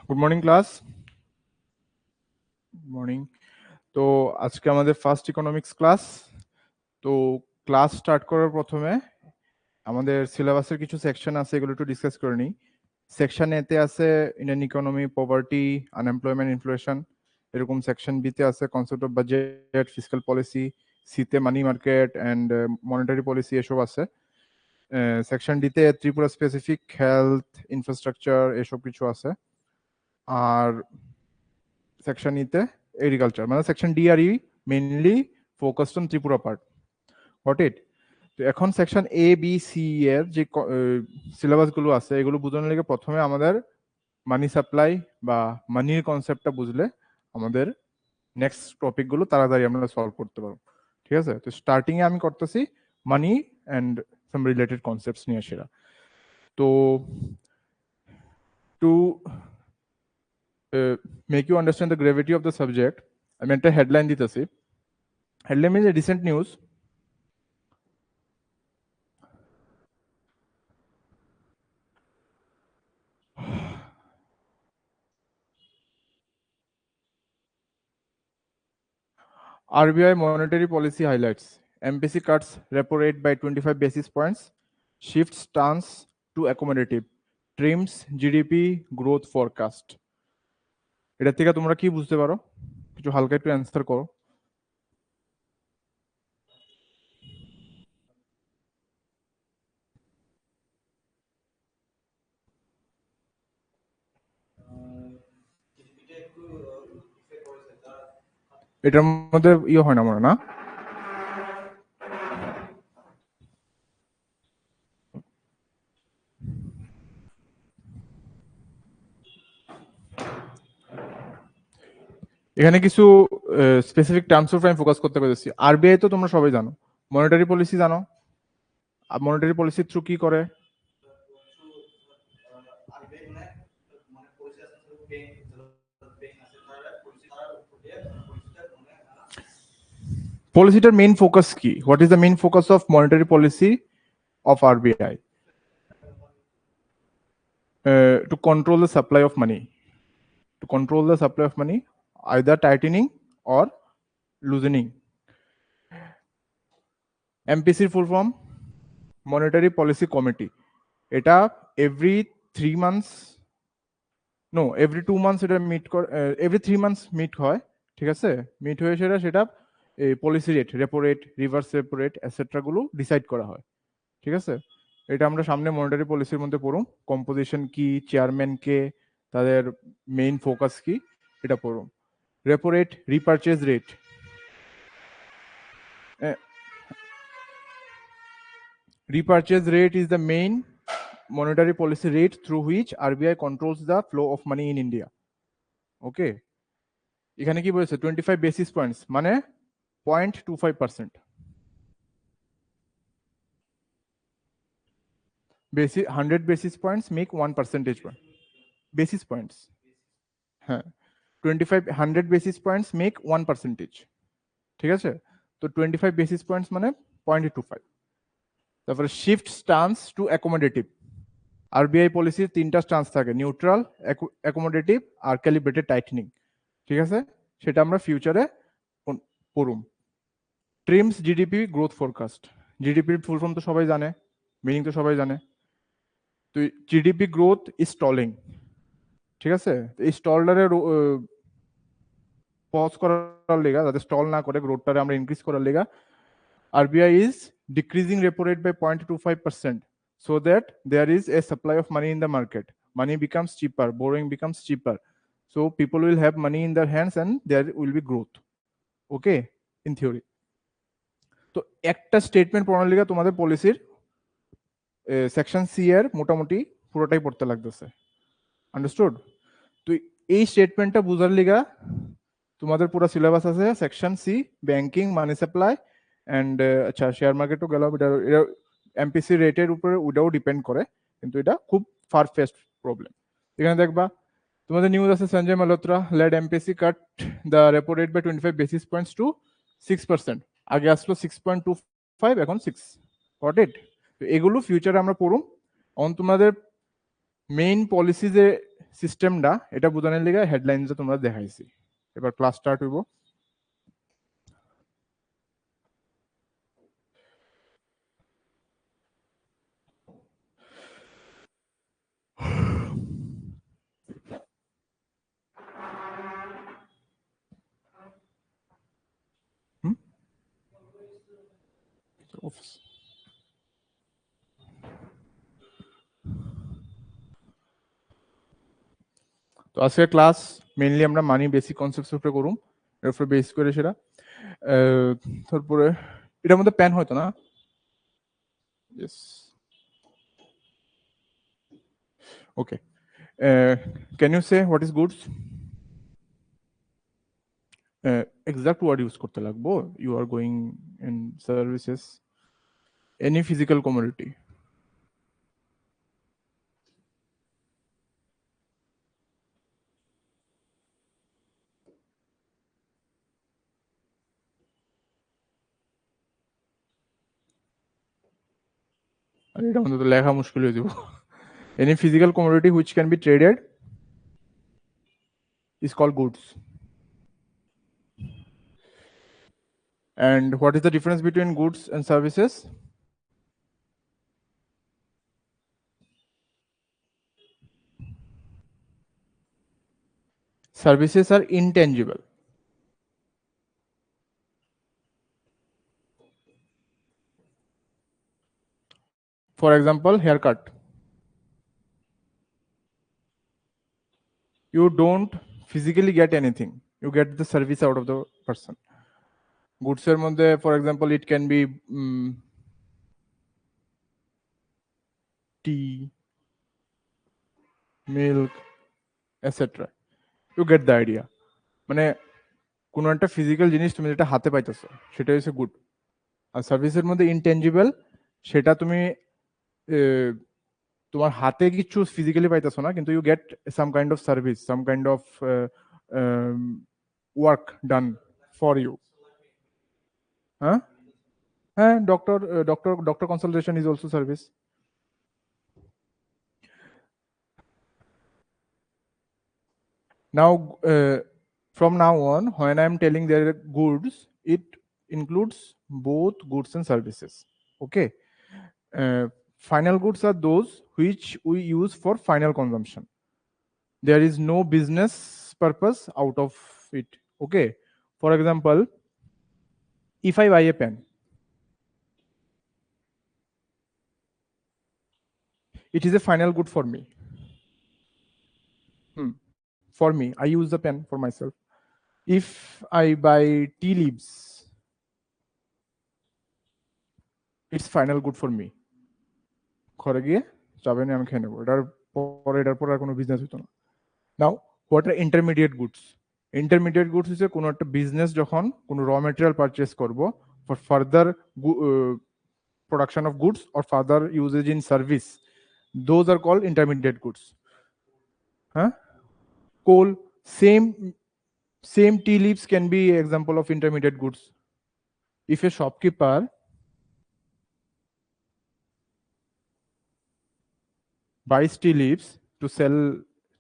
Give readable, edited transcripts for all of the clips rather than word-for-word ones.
Good morning class. Morning. তো আজকে আমাদের ফার্স্ট ইকোনমিক্স ক্লাস। তো ক্লাস স্টার্ট করার প্রথমে আমাদের সিলেবাসের কিছু সেকশন আছে, এগুলো একটু ডিসকাস করে নিই। সেকশন এতে আছে Indian economy, poverty, unemployment, inflation. এরকম সেকশন বিতে আছে concept of budget, fiscal policy, সিতে money market and monetary policy, এসব আছে। সেকশন ডিতে ত্রিপুরা স্পেসিফিক হেলথ, ইনফ্রাস্ট্রাকচার, এসব কিছু আছে। আর সেকশন ইতে এগ্রিকালচার, মানে সেকশন ডি আর E mainly focused on Tripura part. Got it? তো এখন সেকশন এ বি সি এর যে সিলেবাসগুলো আছে, এগুলো বোঝানোর লেগে প্রথমে আমাদের মানি সাপ্লাই বা মানির কনসেপ্টটা বুঝলে আমাদের নেক্সট টপিকগুলো তাড়াতাড়ি আমরা সলভ করতে পারবো। ঠিক আছে? তো স্টার্টিং এ আমি করতেছি money and some related concepts নিয়ে সেরা। তো to make you understand the gravity of the subject, আমি একটা হেডলাইন দিতেছি। Headline is a recent news. RBI monetary policy highlights. MPC cuts repo rate by 25 basis points, shifts stance to accommodative, trims GDP growth forecast. এটা থেকে তোমরা কি বুঝতে পারো? কিছু হালকা একটু অ্যান্সার করো। এটার মধ্যে ইয়ে হয় না মনে না? এখানে কিছু স্পেসিফিক টার্মস অফ আমি ফোকাস করতে পেরেছি। আরবিআই তো তোমরা সবাই জানো, মনিটারি পলিসি জানো। আর মনিটারি পলিসি থ্রু কি করে? পলিসিটার মেইন ফোকাস কি? What is the main focus of monetary policy of RBI? To control the supply of money. To control the supply of money, either tightening or loosening. MPC full form, Monetary Policy Committee. এটা every 3 months, no, every 2 months এটা meet করে, every 3 months meet হয়। ঠিক আছে? Meet হয়ে সেটা policy rate, repo rate, reverse repo rate etcetera গুলো decide করা হয়। ঠিক আছে? এটা আমরা সামনে মনিটারি পলিসির মধ্যে পড়ুম। কম্পোজিশন কি, চেয়ারম্যান কে, তাদের মেইন ফোকাস কি, এটা পড়ুম। Repo rate, repurchase rate. Repurchase rate is the main monetary policy rate through which RBI controls the flow of money in India. Okay. এখানে কি বলেছে? 25 basis points মানে 0.25%. Basic 100 basis points make 1 percentage point. Basis points. হ্যাঁ, 25 100 basis points make 1 percentage. ঠিক আছে? তো 25 basis points মানে 0.25. তারপরে shift stance to accommodative. RBI পলিসির 3টা স্টান্স থাকে, নিউট্রাল, অ্যাকোমোডেটিভ আর ক্যালিব্রেটেড টাইটেনিং। ঠিক আছে? সেটা আমরা ফিউচারে পড়ুম। Trims GDP growth forecast. জিডিপির ফুল ফর্ম তো সবাই জানে, মিনিং তো সবাই জানে। তো জিডিপি গ্রোথ ইজ স্টলিং। ঠিক আছে? এই স্টলটারে পজ করার লেগা, যাতে স্টল না করে গ্রোথটারে আমরা ইনক্রিজ করার লেগা, RBI is decreasing repo rate by 0.25% so that there is a supply of money in the market. Money becomes cheaper, borrowing becomes cheaper. So people will have money in their hands and there will be growth. Okay, in theory. তো একটা statement পড়ার লিগে তোমাদের পলিসির section C এর মোটামুটি পুরোটাই পড়তে লাগতেছে। আন্ডারস্টুড? তো এই স্টেটমেন্টটা বুঝার লিগা তোমাদের পুরো সিলেবাস আছে section C, banking, money supply and আচ্ছা শেয়ার মার্কেটও গেল। এটা এমপিসি রেটের উপরে ওটাও ডিপেন্ড করে, কিন্তু এটা খুব ফার ফেস্ট প্রবলেম। এখানে দেখবা তোমাদের নিউজ আছে, Sanjay Malhotra led MPC cut the repo rate by 25 basis points to 6%। আগে আসলো 6.25, এখন 6। Got it? তো এগুলো ফিউচারে আমরা পড়ুম। এখন তোমাদের মেইন পলিসি যে সিস্টেমটা এটা বোঝানোর লিগে হেডলাইনসে তোমরা দেখাইছি। এবার ক্লাস স্টার্ট হইব। অফিস তো আজকে ক্লাস মেইনলি আমরা মানি বেসিক কনসেপ্টস উপরে করুম, এর উপরে বেস করে সেটা। তারপরে এটার মধ্যে প্যান হয়তো না? Yes, okay. Can you say what is goods? Exact word use করতে লাগবো। You are going in services, any physical commodity. আর এটা অন্তত লেখা মুশকিল হয়ে যাব। Any physical commodity which can be traded is called goods. And what is the difference between goods and services? Services are intangible. For example, haircut. You don't physically get anything. You get the service out of the person. Goods er moddhe, for example, it can be tea, milk, etc. You get the idea. মানে কোনো একটা physical জিনিস তুমি যেটা হাতে পাইতেছো সেটা হচ্ছে good. আর সার্ভিসের মধ্যে ইনটেনজিবল, সেটা তুমি তোমার হাতে কিছু ফিজিক্যালি পাইতেছো না, কিন্তু you get some kind of service, some kind of work done for you. হ্যাঁ হ্যাঁ, doctor consultation is also service. Now, from now on, when I am telling there are goods, it includes both goods and services. Okay. Final goods are those which we use for final consumption. There is no business purpose out of it. Okay. For example, if I buy a pen, it is a final good for me. For me, I use the pen for myself. If I buy tea leaves, it's final good for me. ঘরে গিয়ে চা বানিয়ে আমি খেয়ে নেবো, এটার পর আর কোনো বিজনেস হতো না। Now what are intermediate goods? Intermediate goods হচ্ছে কোনো একটা বিজনেস যখন কোনো র মেটেরিয়াল পারচেস করবো for further production of goods or further usage in service, those are called intermediate goods. হ্যাঁ, coal, same tea leaves can be example of intermediate goods. If a shopkeeper buys tea leaves to sell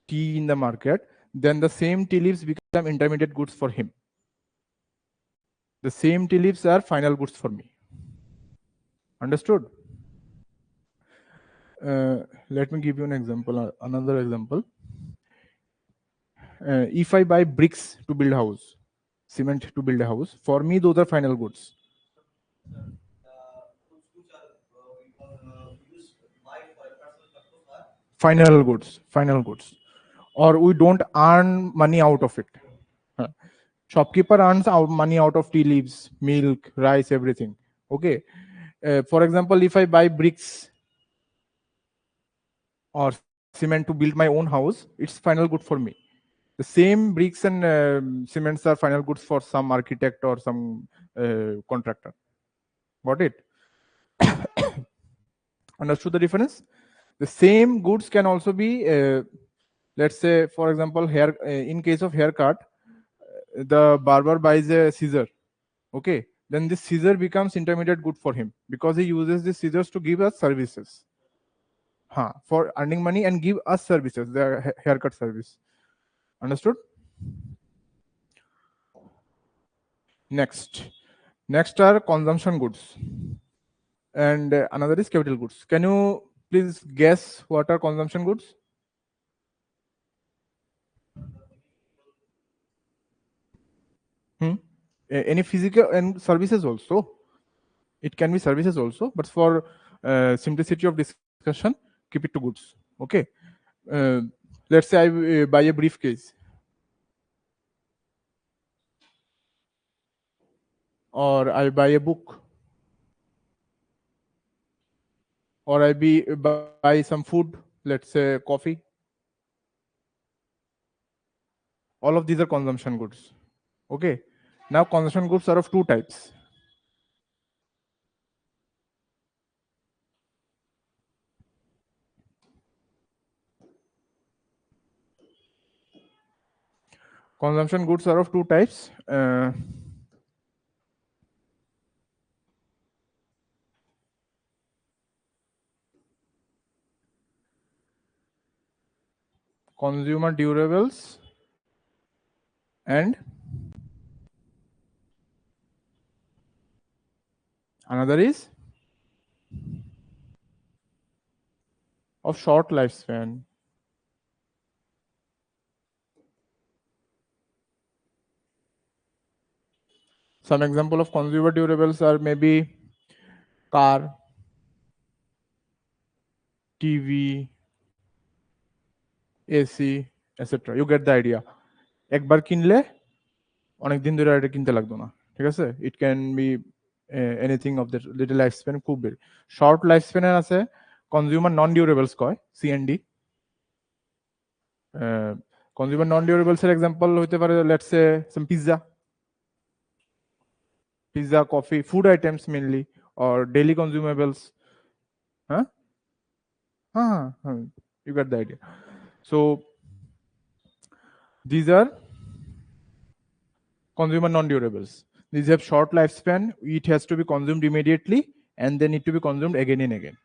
tea in the market, then the same tea leaves become intermediate goods for him. The same tea leaves are final goods for me. Understood? Let me give you an example, another example. If I buy bricks to build a house, cement to build a house, for me those are final goods. Final goods, or we don't earn money out of it. Shopkeeper earns money out of tea leaves, milk, rice, everything. Okay. For example, if I buy bricks or cement to build my own house, it's final good for me. The same bricks and cements are final goods for some architect or some contractor. Got it? Understood the difference? The same goods can also be, let's say, for example, hair. In case of haircut, the barber buys a scissor. Okay, then this scissor becomes intermediate good for him because he uses the scissors to give us services. for earning money and give us services, the haircut service. Understood? Next are consumption goods, and another is capital goods. Can you please guess what are consumption goods? Any physical and services also. It can be services also, but for simplicity of discussion, keep it to goods. Okay. Let's say I buy a briefcase, or I buy a book, or I buy some food, let's say coffee. All of these are consumption goods. Okay. Now consumption goods are of two types. Consumption goods are of two types. Consumer durables and another is of short lifespan. Some example of consumer durables are maybe car, TV, AC, etc. You get the idea. একবার কিনলে অনেক দিন ধরে এটা কিনতে লাগতো না, ঠিক আছে? It can be anything of the little lifespan খুব বেশি। Short lifespan এর আছে consumer non durables কয়, CND। consumer non durables এর example হইতে পারে let's say some pizza, coffee, food items mainly, or daily consumables. You got the idea. So these are consumer non-durables. These have short lifespan. It has to be consumed immediately and they need to be consumed again and again.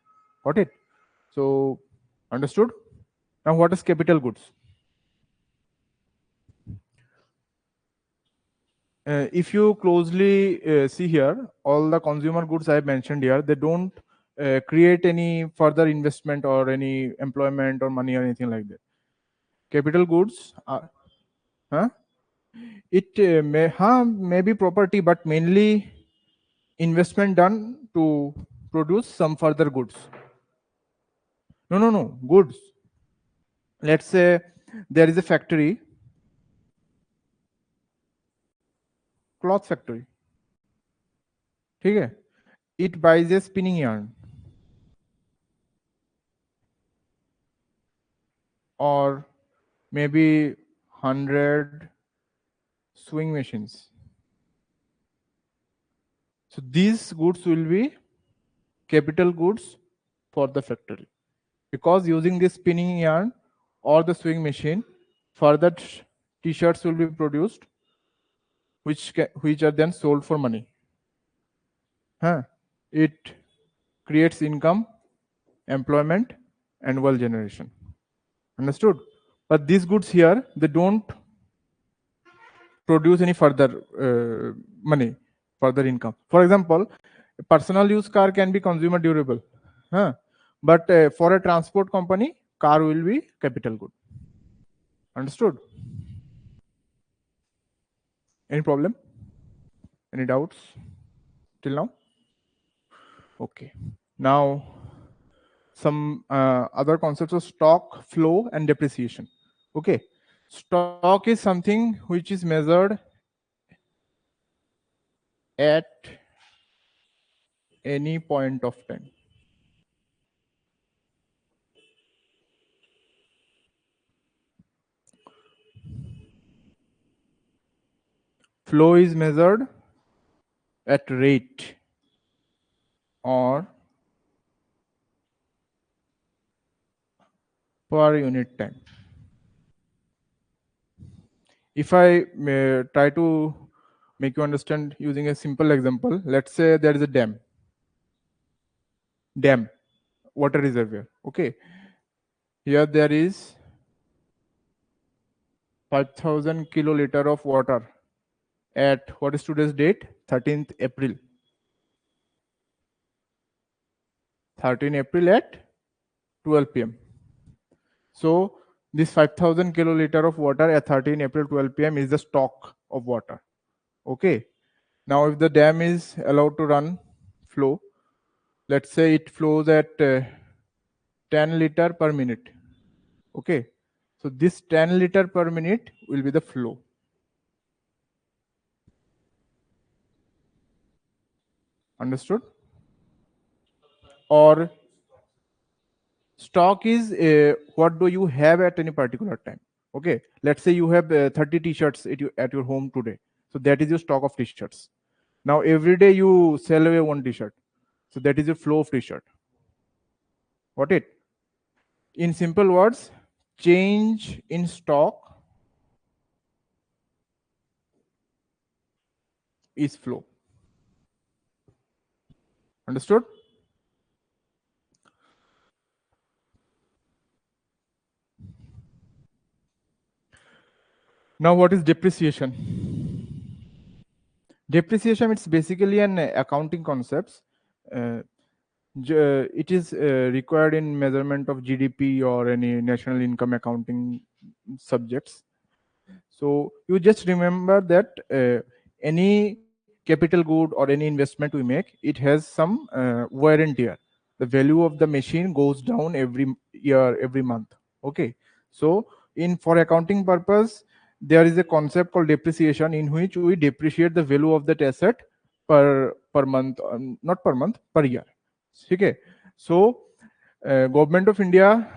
Got it? So understood? Now what is capital goods? If you closely see here, all the consumer goods I have mentioned here, they don't create any further investment or any employment or money or anything like that. Capital goods are, it may be property, but mainly investment done to produce some further goods. No, goods. Let's say there is a factory, cloth factory. Okay, it buys a spinning yarn or maybe 100 sewing machines. So these goods will be capital goods for the factory, because using this spinning yarn or the sewing machine, further t-shirts will be produced, which are then sold for money. It creates income, employment, and wealth generation. Understood? But these goods here, they don't produce any further money, further income. For example, a personal use car can be consumer durable, but for a transport company, car will be capital good. Understood? Any problem? Any doubts till now? Okay. Now some other concepts of stock, flow, and depreciation. Okay. Stock is something which is measured at any point of time. Flow is measured at rate or per unit time. If I try to make you understand using a simple example, let's say there is a dam, water reservoir. Okay. Here there is 5,000 kiloliter of water at what is today's date? 13th April. 13 April at 12 p.m. So this 5,000 kiloliter of water at 13 April 12 p.m. is the stock of water. Okay. Now if the dam is allowed to run flow, let's say it flows at 10 liter per minute. Okay. So this 10 liter per minute will be the flow. Understood? Or stock is what do you have at any particular time. Okay, let's say you have 30 t-shirts at your home today, so that is your stock of t-shirts. Now every day you sell away one t-shirt, so that is your flow of t-shirt. Got it? In simple words, change in stock is flow. Understood? Now what is depreciation? Depreciation, it's basically an accounting concept. It is required in measurement of GDP or any national income accounting subjects. So you just remember that any capital good or any investment we make, it has some wear and tear. The value of the machine goes down every year, every month. Okay. So for accounting purpose, there is a concept called depreciation, in which we depreciate the value of that asset per month, not per month, per year. Okay. So government of India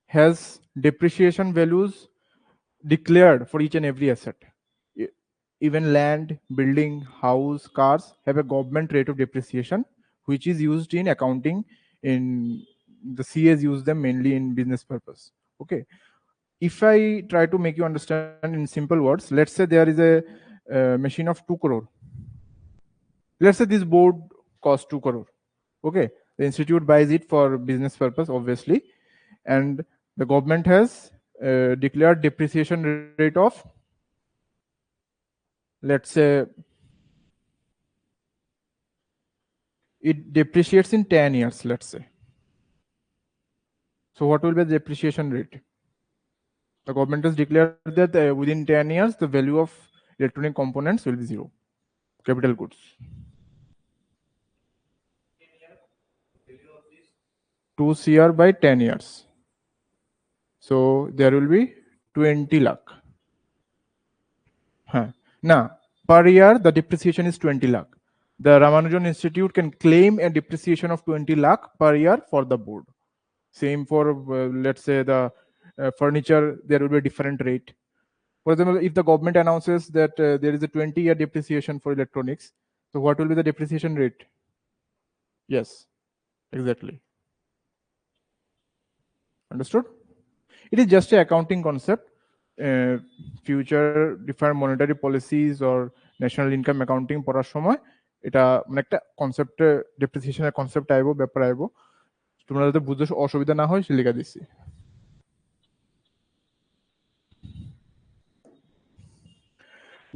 has depreciation values declared for each and every asset. Even land, building, house, cars have a government rate of depreciation, which is used in accounting. In the CAs use them mainly in business purpose. Okay. If I try to make you understand in simple words, let's say there is a machine of 2 crore. Let's say this board costs 2 crore. Okay. The institute buys it for business purpose, obviously, and the government has declared depreciation rate of, let's say, it depreciates in 10 years, let's say. So what will be the depreciation rate? The government has declared that within 10 years, the value of electronic components will be zero. Capital goods. 2 CR by 10 years. So there will be 20 lakh. Now, per year, the depreciation is 20 lakh. The Ramanujan Institute can claim a depreciation of 20 lakh per year for the board. Same for, let's say, the furniture, there will be a different rate. For example, if the government announces that there is a 20-year depreciation for electronics, so what will be the depreciation rate? Yes, exactly. Understood? It is just an accounting concept. Future different monetary policies or national income accounting পড়ার সময় এটা মানে একটা concept, ডেপ্রিসিয়েশনের concept আইবো, ব্যাপার আইবো, তোমরা যাতে বুঝতে অসুবিধা না হয় সে লেখা দিচ্ছি।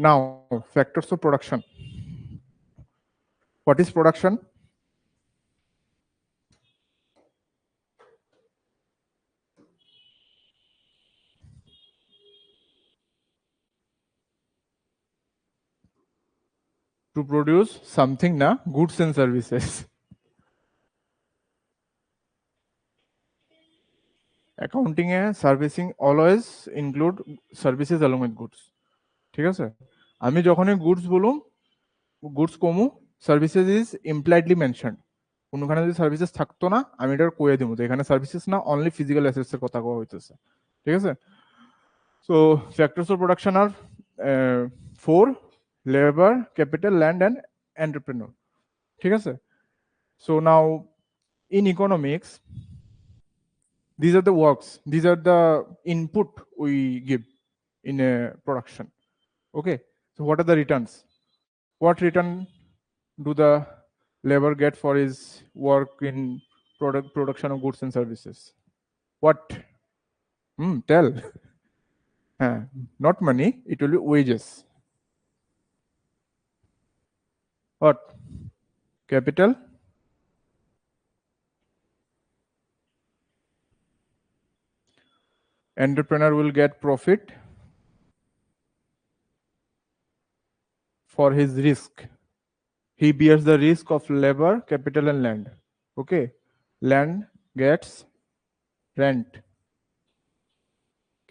Now, factors of production. What is production? To produce something, na, goods and services. Accounting and servicing always include services along with goods. ঠিক আছে, আমি যখনই গুডস বলুম, গুডস কমু, সার্ভিসেস ইজ ইমপ্লাইডলি মেনশন। কোনখানে যদি সার্ভিসেস থাকতো না, আমি এটা কয়ে দিব তো এখানে সার্ভিসেস না, অনলি ফিজিক্যাল অ্যাসেটস এর কথা কওয়া হইতেছে। ঠিক আছে। So factors of production are 4: labour, capital, land and entrepreneur. ঠিক আছে। So now in economics, these are the works, these are the input we give in a production. Okay, so what are the returns? What return do the labor get for his work in production of goods and services. What? Tell. Not money, it will be wages. What? Capital? Entrepreneur will get profit for his risk. He bears the risk of labor, capital, and land. Okay. Land gets rent.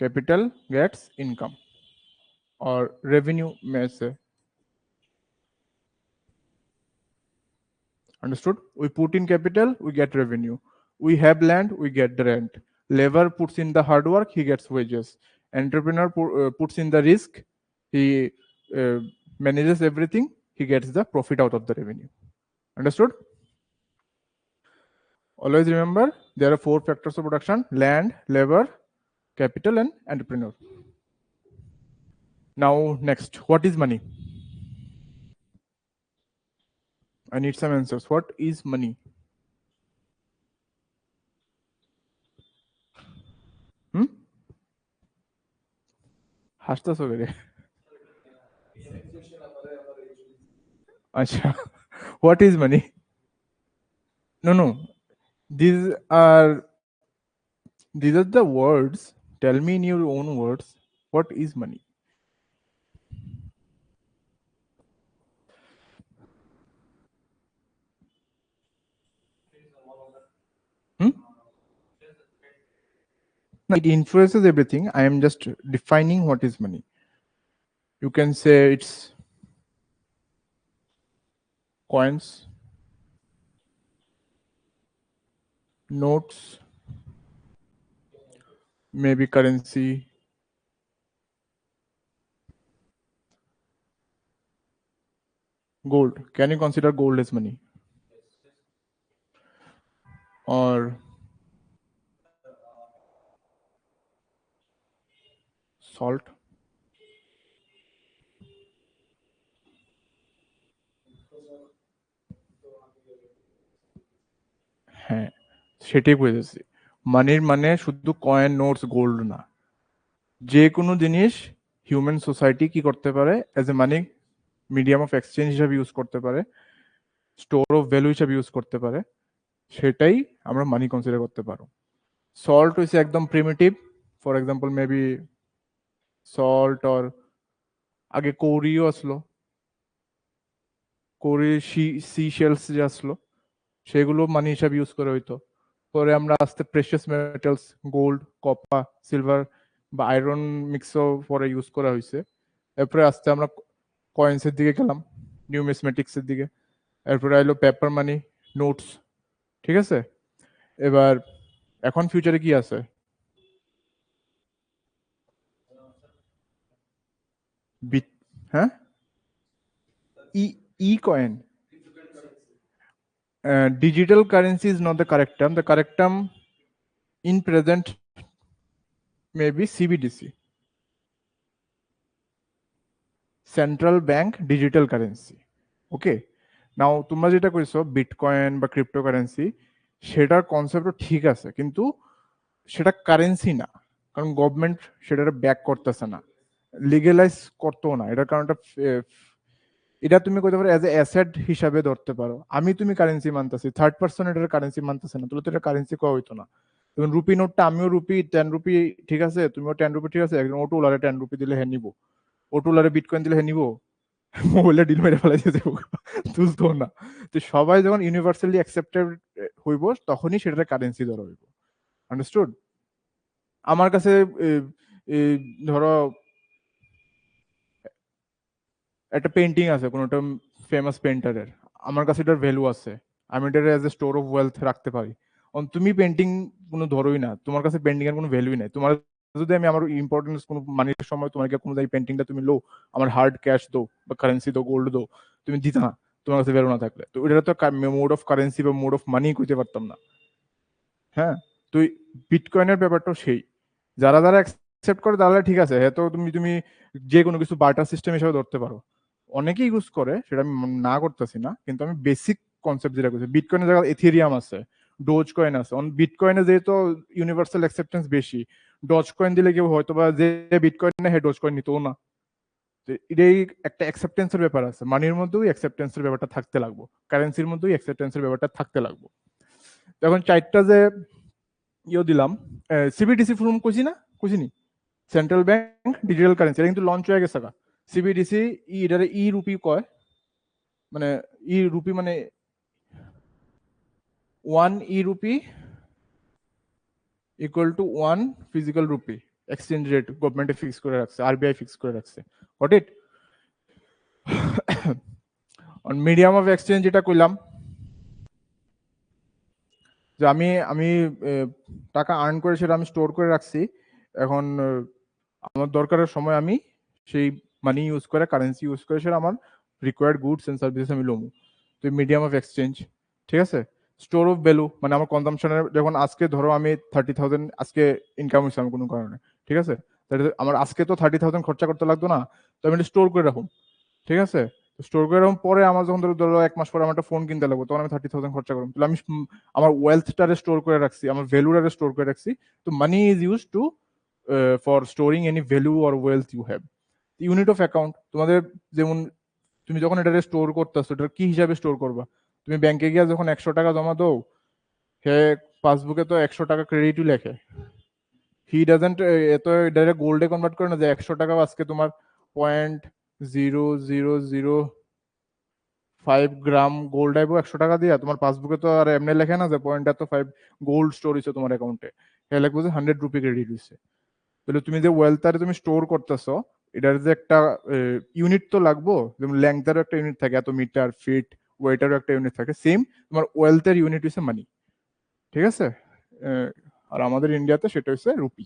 Capital gets income or revenue, may say. Understood? We put in capital, we get revenue. We have land, we get the rent. Labor puts in the hard work, he gets wages. Entrepreneur puts in the risk, he manages everything, he gets the profit out of the revenue. Understood? Always remember, there are 4 factors of production: land, labor, capital, and entrepreneur. Now, next, what is money? I need some answers. What is money? হাসতেছো কেন? Acha. What is money? No. These are the words. Tell me in your own words. What is money? It influences everything. I am just defining what is money. You can say it's coins, notes, maybe currency, gold. Can you consider gold as money? Or salt? হ্যাঁ, সেটাই বুঝেছি। মানির মানে শুধু coin, notes, gold না, যে কোনো জিনিস হিউম্যান সোসাইটি কি করতে পারে as a money medium of exchange হিসাবে ইউজ করতে পারে, স্টোর অফ ভ্যালু হিসাবে ইউজ করতে পারে, সেটাই আমরা মানি কনসিডার করতে পারো। সল্ট হইছে একদম primitive, for example maybe salt, or আগে কৌরিও আসলো, কৌরি সি শেলস যে আসলো, সেগুলো মানি হিসাবে ইউজ করে হইতো। পরে আমরা আস্তে precious metals, gold, copper, silver বা আয়রন মিক্সও পরে ইউজ করা হয়েছে। এরপরে আস্তে আমরা কয়েন্সের দিকে গেলাম, নিউমিসমেটিক্সের দিকে। এরপরে আইলো পেপার মানি, নোটস। ঠিক আছে, এবার এখন ফিউচারে কি আছে? হ্যাঁ, ই coin. Digital currency is not the correct term. The correct term in present may be CBDC, Central Bank Digital Currency. Okay. নাও তোমরা যেটা কইছো বিটকয়েন বা ক্রিপ্টোকারেন্সি, সেটার কনসেপ্টও ঠিক আছে, কিন্তু সেটা কারেন্সি না, কারণ গভর্নমেন্ট সেটা ব্যাক করতেছে না, লিগেলাইজ করতেও না। এটার কারণটা এটা তুমি কইতে পারো এজ এ অ্যাসেট হিসাবে ধরতে পারো। তুমি কারেন্সি মানতেছি, থার্ড পার্সন এটার কারেন্সি মানতেছে না, তাহলে তো এটা কারেন্সি কোয়া হইতো না। যেমন রুপি নোটটা আমিও রুপি 10 রুপি, ঠিক আছে, তুমিও 10 রুপি, ঠিক আছে, একজন ওটুলারে 10 রুপি দিলে হ্যাঁ নিবো, ওটুলারে বিটকয়েন দিলে হ্যাঁ নিবো, মোবাইলে ডিল মেরে ফেলাই দিয়ে দেবো, বুঝতো না। তো সবাই যখন ইউনিভার্সালি অ্যাকসেপ্টেড হইব, তখনই সেটার কারেন্সি ধরা হইব। আন্ডারস্টুড? আমার কাছে ধরো একটা পেন্টিং আছে কোনো একটা ফেমাস পেন্টারের, আমার কাছে এটার ভ্যালু আছে, আমি এটা as a store of wealth রাখতে পারি। তুমি পেন্টিং কোনো ধরোই না, তোমার কাছে পেন্টিং এর কোনো ভ্যালুই নাই। তোমার যদি আমি আমার ইম্পর্টেন্স কোনো মানির সময় তোমাকে কোনো এই পেন্টিংটা তুমি লো, আমার হার্ড ক্যাশ দো বা কারেন্সি দো, গোল্ড দো, তুমি দিতা না তোমার কাছে ভ্যালু না থাকলে। তো এটা তো মোড অফ কারেন্সি বা মোড অফ মানি কইতে পারতাম না। হ্যাঁ, তো বিটকয়েনের ব্যাপারটাও সেই, যারা যারা অ্যাকসেপ্ট করে তাহলে ঠিক আছে, হ্যাঁ, তো তুমি যে কোনো কিছু বার্টার সিস্টেম হিসেবে ধরতে পারো। অনেকেই ইউজ করে, সেটা আমি না করতেছি না, কিন্তু আমি বেসিক কনসেপ্ট যেটা করছি, বিটকয়েনের জায়গায় এথেরিয়াম আছে, ডোজ কয়েন আছে। অন বিটকয়েনে যেহেতু ইউনিভার্সাল অ্যাকসেপ্টেন্স বেশি, ডজ কয়েন দিলে কেউ হয়তো বা যে বিটকয়েন নেয় ডোজ কয়েন নিতেও না। এটাই একটা অ্যাকসেপ্টেন্সের ব্যাপার আছে, মানির মধ্যেও অ্যাকসেপ্টেন্সের ব্যাপারটা থাকতে লাগবে, কারেন্সির মধ্যেও অ্যাকসেপ্টেন্সের ব্যাপারটা থাকতে লাগবে। এখন চারটা যে দিলাম, সিবিডিসি ফর্ম কইছি না, কইছিনি সেন্ট্রাল ব্যাংক ডিজিটাল কারেন্সি, এটা কিন্তু লঞ্চ হয়ে গেছে। সিবিডিসি এটারে ই রুপি কয়, মানে ই রুপি মানে 1 e rupee equal to 1 physical rupee. Exchange rate গভর্নমেন্টে ফিক্স করে রাখছে, আরবিআই ফিক্স করে রাখছে। Got it? On medium of exchange যেটা কইলাম, যে আমি আমি টাকা আর্ন করে সেটা আমি স্টোর করে রাখছি। এখন আমার দরকারের সময় আমি সেই মানি ইউজ করে, কারেন্সি ইউজ করে সেটা আমার রিকোয়ার্ড গুডস এন্ড সার্ভিসেস আমি লমু। তো মিডিয়াম অফ এক্সচেঞ্জ, ঠিক আছে। স্টোর অফ ভ্যালু মানে আমার কনজামশনের, যখন আজকে ধরো আমি 30,000 আজকে ইনকাম হয়েছে আমার কোনো কারণে, ঠিক আছে, আমার আজকে তো 30,000 খরচা করতে লাগতো না, তো আমি স্টোর করে রাখুন, ঠিক আছে। স্টোর করে রাখুন, পরে আমার যখন ধরো 1 মাস পরে আমার একটা ফোন কিনতে লাগবে, তখন আমি 30,000 খরচা করুন, তাহলে আমি আমার ওয়েলথটারে স্টোর করে রাখছি, আমার ভ্যালুটারে স্টোর করে রাখছি। তো money is use to for storing any value or wealth you have. Unit of account তোমাদের, যেমন তুমি যখন এটা স্টোর করতেছো, এটা কি হিসাবে স্টোর করবা? তুমি ব্যাংকে গিয়ে যখন 100 টাকা জমা দাও, হে পাসবুকে তো 100 টাকা ক্রেডিটই লেখে। হি ডাজেন্ট এত ডাইরেক্ট গোল্ডে কনভার্ট করে না যে 100 টাকা আজকে তোমার 0.0005 গ্রাম গোল্ড আইবো 100 টাকা দিয়া। তোমার পাসবুকে তো আর এমনি লেখে না যে 0.05 গোল্ড স্টোর হয়েছে তোমার অ্যাকাউন্টে, হে লিখবো যে 100 রুপি ক্রেডিট হয়েছে। তাহলে তুমি যে ওয়েলথটারে তুমি স্টোর করতেছো, এটার যে একটা ইউনিট তো লাগবো, যেমন লেংথেরও একটা ইউনিট থাকে, এত মিটার ফিট, ওয়েটারও একটা ইউনিট থাকে, সেম তোমার ওয়েলথের ইউনিট হচ্ছে মানি, ঠিক আছে। আর আমাদের ইন্ডিয়াতে সেটা হচ্ছে রুপি।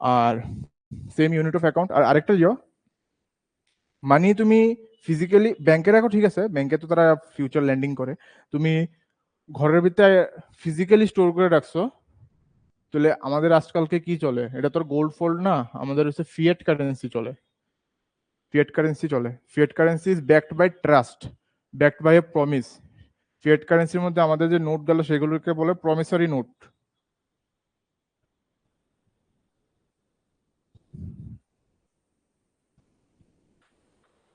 আর সেম ইউনিট অফ অ্যাকাউন্ট। আর আরেকটা মানি তুমি ফিজিক্যালি ব্যাংকে রাখো, ঠিক আছে, ব্যাংকে তো তারা ফিউচার ল্যান্ডিং করে, তুমি ঘরের ভিতরে ফিজিক্যালি স্টোর করে রাখছো। তাহলে আমাদের আজকালকে কি চলে, এটা তোর গোল্ড ফোল্ড না, আমাদের হচ্ছে ফিয়েট কারেন্সি চলে। ফিয়েট কারেন্সি চলে। Fiat currency is backed by trust, backed by a promise. Fiat কারেন্সির মধ্যে আমাদের যে নোট গেল সেগুলোকে বলে প্রমিসারি নোট।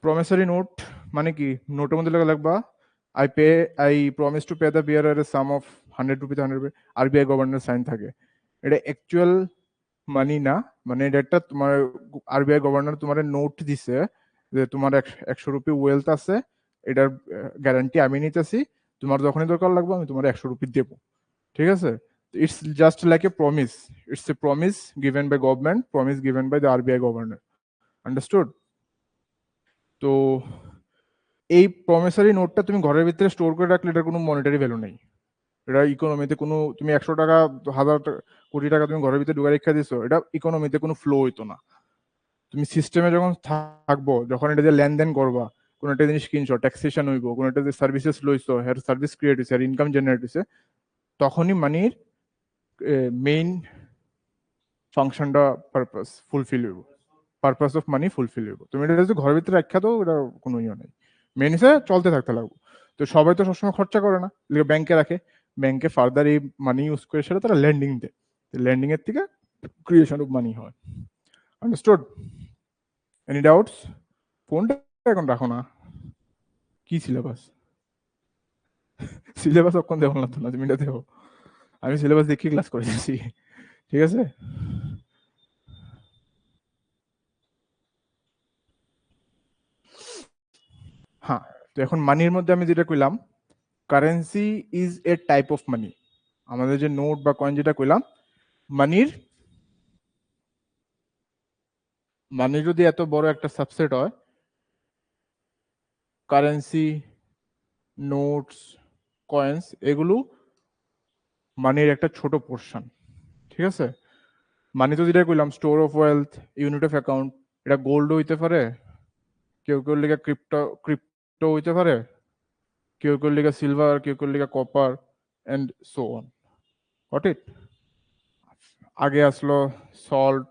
প্রমিসারি নোট মানে কি? নোটের মধ্যে লাগবা I promise to pay the bearer a sum of 100 rupee, 100 rupee, RBI governor sign থাকে। এটা অ্যাকচুয়াল মানি না, মানে এটা একটা তোমার আরবিআই গভর্নর তোমার নোট দিছে যে তোমার 100 রুপি ওয়েলথ আছে, এটার গ্যারান্টি আমি নিতেছি, তোমার যখনই দরকার লাগবে আমি তোমার 100 রুপি দেবো, ঠিক আছে। It's just like a promise, it's a promise given by government, promise given by the RBI governor, understood? তো এই প্রমিসারি নোটটা তুমি ঘরের ভিতরে স্টোর করে রাখলে এটার কোনো মনিটারি ভ্যালু নেই। এটা ইকোনমিতে কোনো, তুমি 100 টাকা, 1000 কোটি টাকা তুমি ঘরের ভিতরে ঢুকে রেখে দিছো, এটা ইকোনমিতে কোনো ফ্লো হইতো না। তুমি সিস্টেমে যখন থাকবো, যখন এটা যে লেনদেন করবা, কোনো একটা জিনিস কিনছো, ট্যাক্সেশন হইব, কোনো একটা যে সার্ভিসেস লইছো, হের সার্ভিস ক্রিয়েট হয়েছে, আর ইনকাম জেনারেট হয়েছে, তখনই মানির মেইন ফাংশনটা পারপাস ফুলফিল হইব, পারপাস অফ মানি ফুলফিল হইব। তুমি এটা যদি ঘরের ভিতরে রাখা দাও, এটা কোনো ইয়ে নেই, মেন হিসেবে চলতে থাকতে লাগবে। তো সবাই তো সবসময় খরচা করে না, ব্যাংকে রাখে, ব্যাংকে ফার্দার এই মানি ইউজ করে সেটা তারা ল্যান্ডিং দেয়, ল্যান্ডিং এর থেকে ক্রিয়েশন অফ মানি হয়, আন্ডারস্টুড? Any doubts? ফোনটা এখন রাখো না। কি সিলেবাস? সিলেবাস অক্ষণ দেওয়া লাগতো না, তুমি এটা দেবো, আমি সিলেবাস দেখি ক্লাস করে যাচ্ছি, ঠিক আছে। হ্যাঁ, তো এখন মানির মধ্যে আমি যেটা কইলাম, currency is a type of money. আমাদের যে নোট বা কয়েন যেটা কইলাম, মানির মানি যদি এত বড় একটা সাবসেট হয়, কারেন্সি, নোটস, কয়েন্স, এগুলো মানির একটা ছোট পোর্শন, ঠিক আছে। মানি তো যেটা কইলাম, store of wealth, unit of account, এটা গোল্ডও হইতে পারে, কেউ কেউ লিখে ক্রিপ্টো হইতে পারে, কেউ কেউ লিখে সিলভার, কেউ কেউ লিখে copper, and so on, got it? আগে আসলো সল্ট,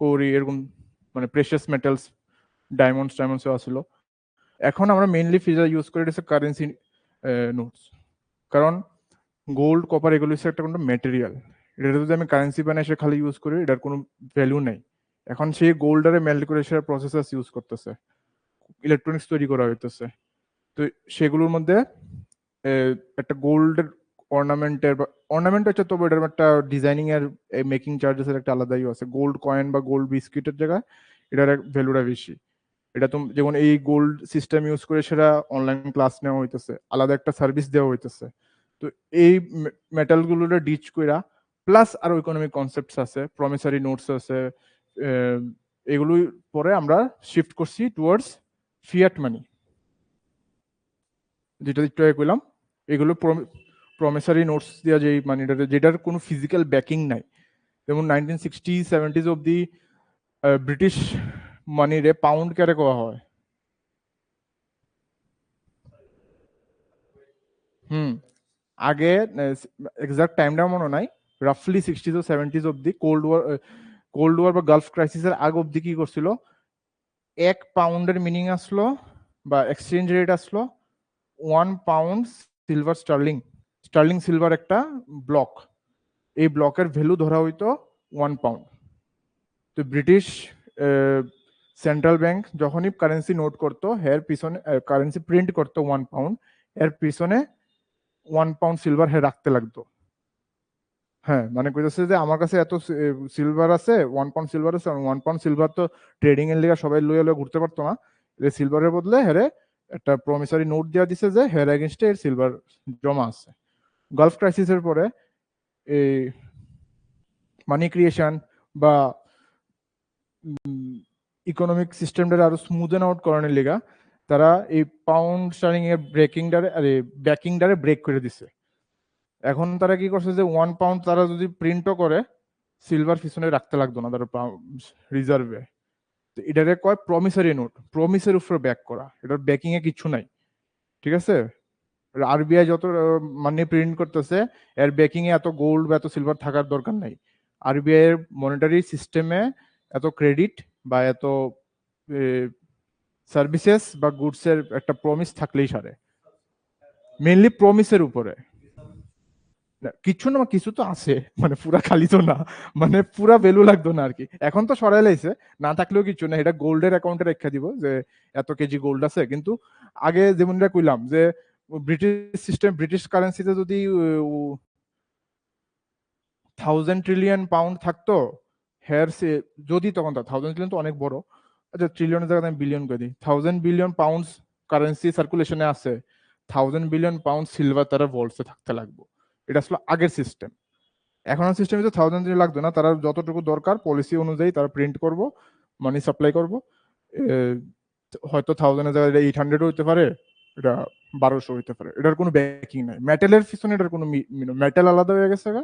কৌরি, এরকম মানে প্রেশাস মেটালস, ডায়মন্ডসও আসলো। এখন আমরা মেইনলি ফিজার ইউজ করে এটা কারেন্সি নোটস, কারণ গোল্ড কপার এগুলো হচ্ছে একটা কোনো ম্যাটেরিয়াল, এটা যদি আমি কারেন্সি বানাই সে খালি ইউজ করি এটার কোনো ভ্যালু নেই। এখন সেই গোল্ডারে মেল্ট করে সে প্রসেসর ইউজ করতেছে, ইলেকট্রনিক্স তৈরি করা হইতেছে। তো সেগুলোর মধ্যে একটা গোল্ডের অর্নামেন্টের বা অর্নামেন্ট হচ্ছে, তবে এটার একটা ডিজাইনিং এর মেকিং চার্জেসের একটা আলাদাই আছে। গোল্ড কয়েন বা গোল্ড বিস্কিটের জায়গায় এটার ভ্যালুটা বেশি। এটা তো যেমন এই গোল্ড সিস্টেম ইউজ করে সেটা অনলাইন ক্লাস নেওয়া হইতেছে, আলাদা একটা সার্ভিস দেওয়া হইতেছে। তো এই মেটালগুলোর ডিচ কইরা প্লাস আরো ইকোনমিক কনসেপ্টস আছে, প্রমিসারি নোটস আছে, এগুলো পরে আমরা শিফট করছি টুয়ার্ডস ফিয়াট মানি, যেটা একটু আগে কইলাম। এগুলো প্রমিসারি নোটস দেওয়া যে মানিটা, যেটার কোনো ফিজিক্যাল ব্যাকিং নাই। যেমন 1960-70s অব্দি ব্রিটিশ মানিরে পাউন্ড ক্যারে করা হয়। আগে এক্সাক্ট টাইমটা মনে নাই, রাফলি 60s-70s অব্দি কোল্ড ওয়ার বা গালফ ক্রাইসিসের আগ অব্দি কি করছিল, 1 পাউন্ডের মিনিং আসলো বা এক্সচেঞ্জ রেট আসলো 1 pound silver sterling. Sterling silver একটা ব্লক, এই ব্লকের ভ্যালু ধরা হইতো 1 পাউন্ড। তো ব্রিটিশ সেন্ট্রাল ব্যাংক যখনই কারেন্সি নোট করতো, এর পিছনে কারেন্সি প্রিন্ট করতো 1 পাউন্ড, এর পিছনে 1 পাউন্ড সিলভার রাখতে লাগতো। হ্যাঁ, মানে কইতেছে যে আমার কাছে এত সিলভার আছে, 1 পাউন্ড সিলভার আছে, 1 পাউন্ড সিলভার তো ট্রেডিং এর লিগে সবাই লইয়া লইয়া ঘুরতে পারতো না, এই সিলভারের বদলে হেরে একটা প্রমিসারি নোট দেওয়া দিছে যে হের এগেনস্টে এর সিলভার জমা আছে। গালফ ক্রাইসিসের পরে এই মানি ক্রিয়েশন বা ইকোনমিক সিস্টেমটা আরো স্মুথেন আউট করানোর লিগা তারা এই পাউন্ড স্টার্লিং এর ব্রেকিংটারে ব্যাকিংটারে ব্রেক করে দিছে। এখন তারা কি করছে যে 1 পাউন্ড তারা যদি প্রিন্টও করে, সিলভার পিছনে রাখতে লাগতো না তারা রিজার্ভে। এটারে কয় প্রমিসারি নোট, প্রমিসের উপরে ব্যাক করা, এটার ব্যাকিং এ কিছু নাই। ঠিক আছে, আরবিআই যত মানি প্রিন্ট করতেছে এর ব্যাকিং এ এত গোল্ড বা এত সিলভার থাকার দরকার নাই। আরবিআই এর মনিটারি সিস্টেমে এত ক্রেডিট বা এত সার্ভিসেস বা গুডস এর একটা প্রমিস থাকলেই সারে, মেইনলি প্রমিসের উপরে। কিছু না, কিছু তো আছে, মানে পুরা খালি তো না, মানে পুরা ভ্যালু লাগতো না আর কি। এখন তো সরাই লাইছে, না থাকলেও কিছু না, এটা গোল্ডের অ্যাকাউন্টে রেখা দিব যে এত কেজি গোল্ড আছে। কিন্তু আগে যেমনটা কইলাম যে ব্রিটিশ সিস্টেম, ব্রিটিশ কারেন্সিতে যদি 1000 ট্রিলিয়ন পাউন্ড থাকতো, হেয়ার সে যদি তখন 1000 ট্রিলিয়ন তো অনেক বড়, আচ্ছা ট্রিলিয়নের জায়গায় আমি বিলিয়ন করে দিই, 1000 বিলিয়ন পাউন্ড কারেন্সি সার্কুলেশনে আছে, 1000 বিলিয়ন পাউন্ড সিলভার তারা ভোল্টসে থাকতে লাগবে। এটা আসলে আগের সিস্টেম। এখনের সিস্টেমে তো 1000 লাগবে না, তারা যতটুকু দরকার পলিসি অনুযায়ী তারা প্রিন্ট করব, মানি সাপ্লাই করব। হয়তো 1000 এর জায়গায় 800 হইতে পারে, এটা 1200 হইতে পারে, এটার কোনো ব্যাকিং নাই। মেটালের পিছনে এটার কোনো মেটাল আলাদা হয়ে গেছে গা।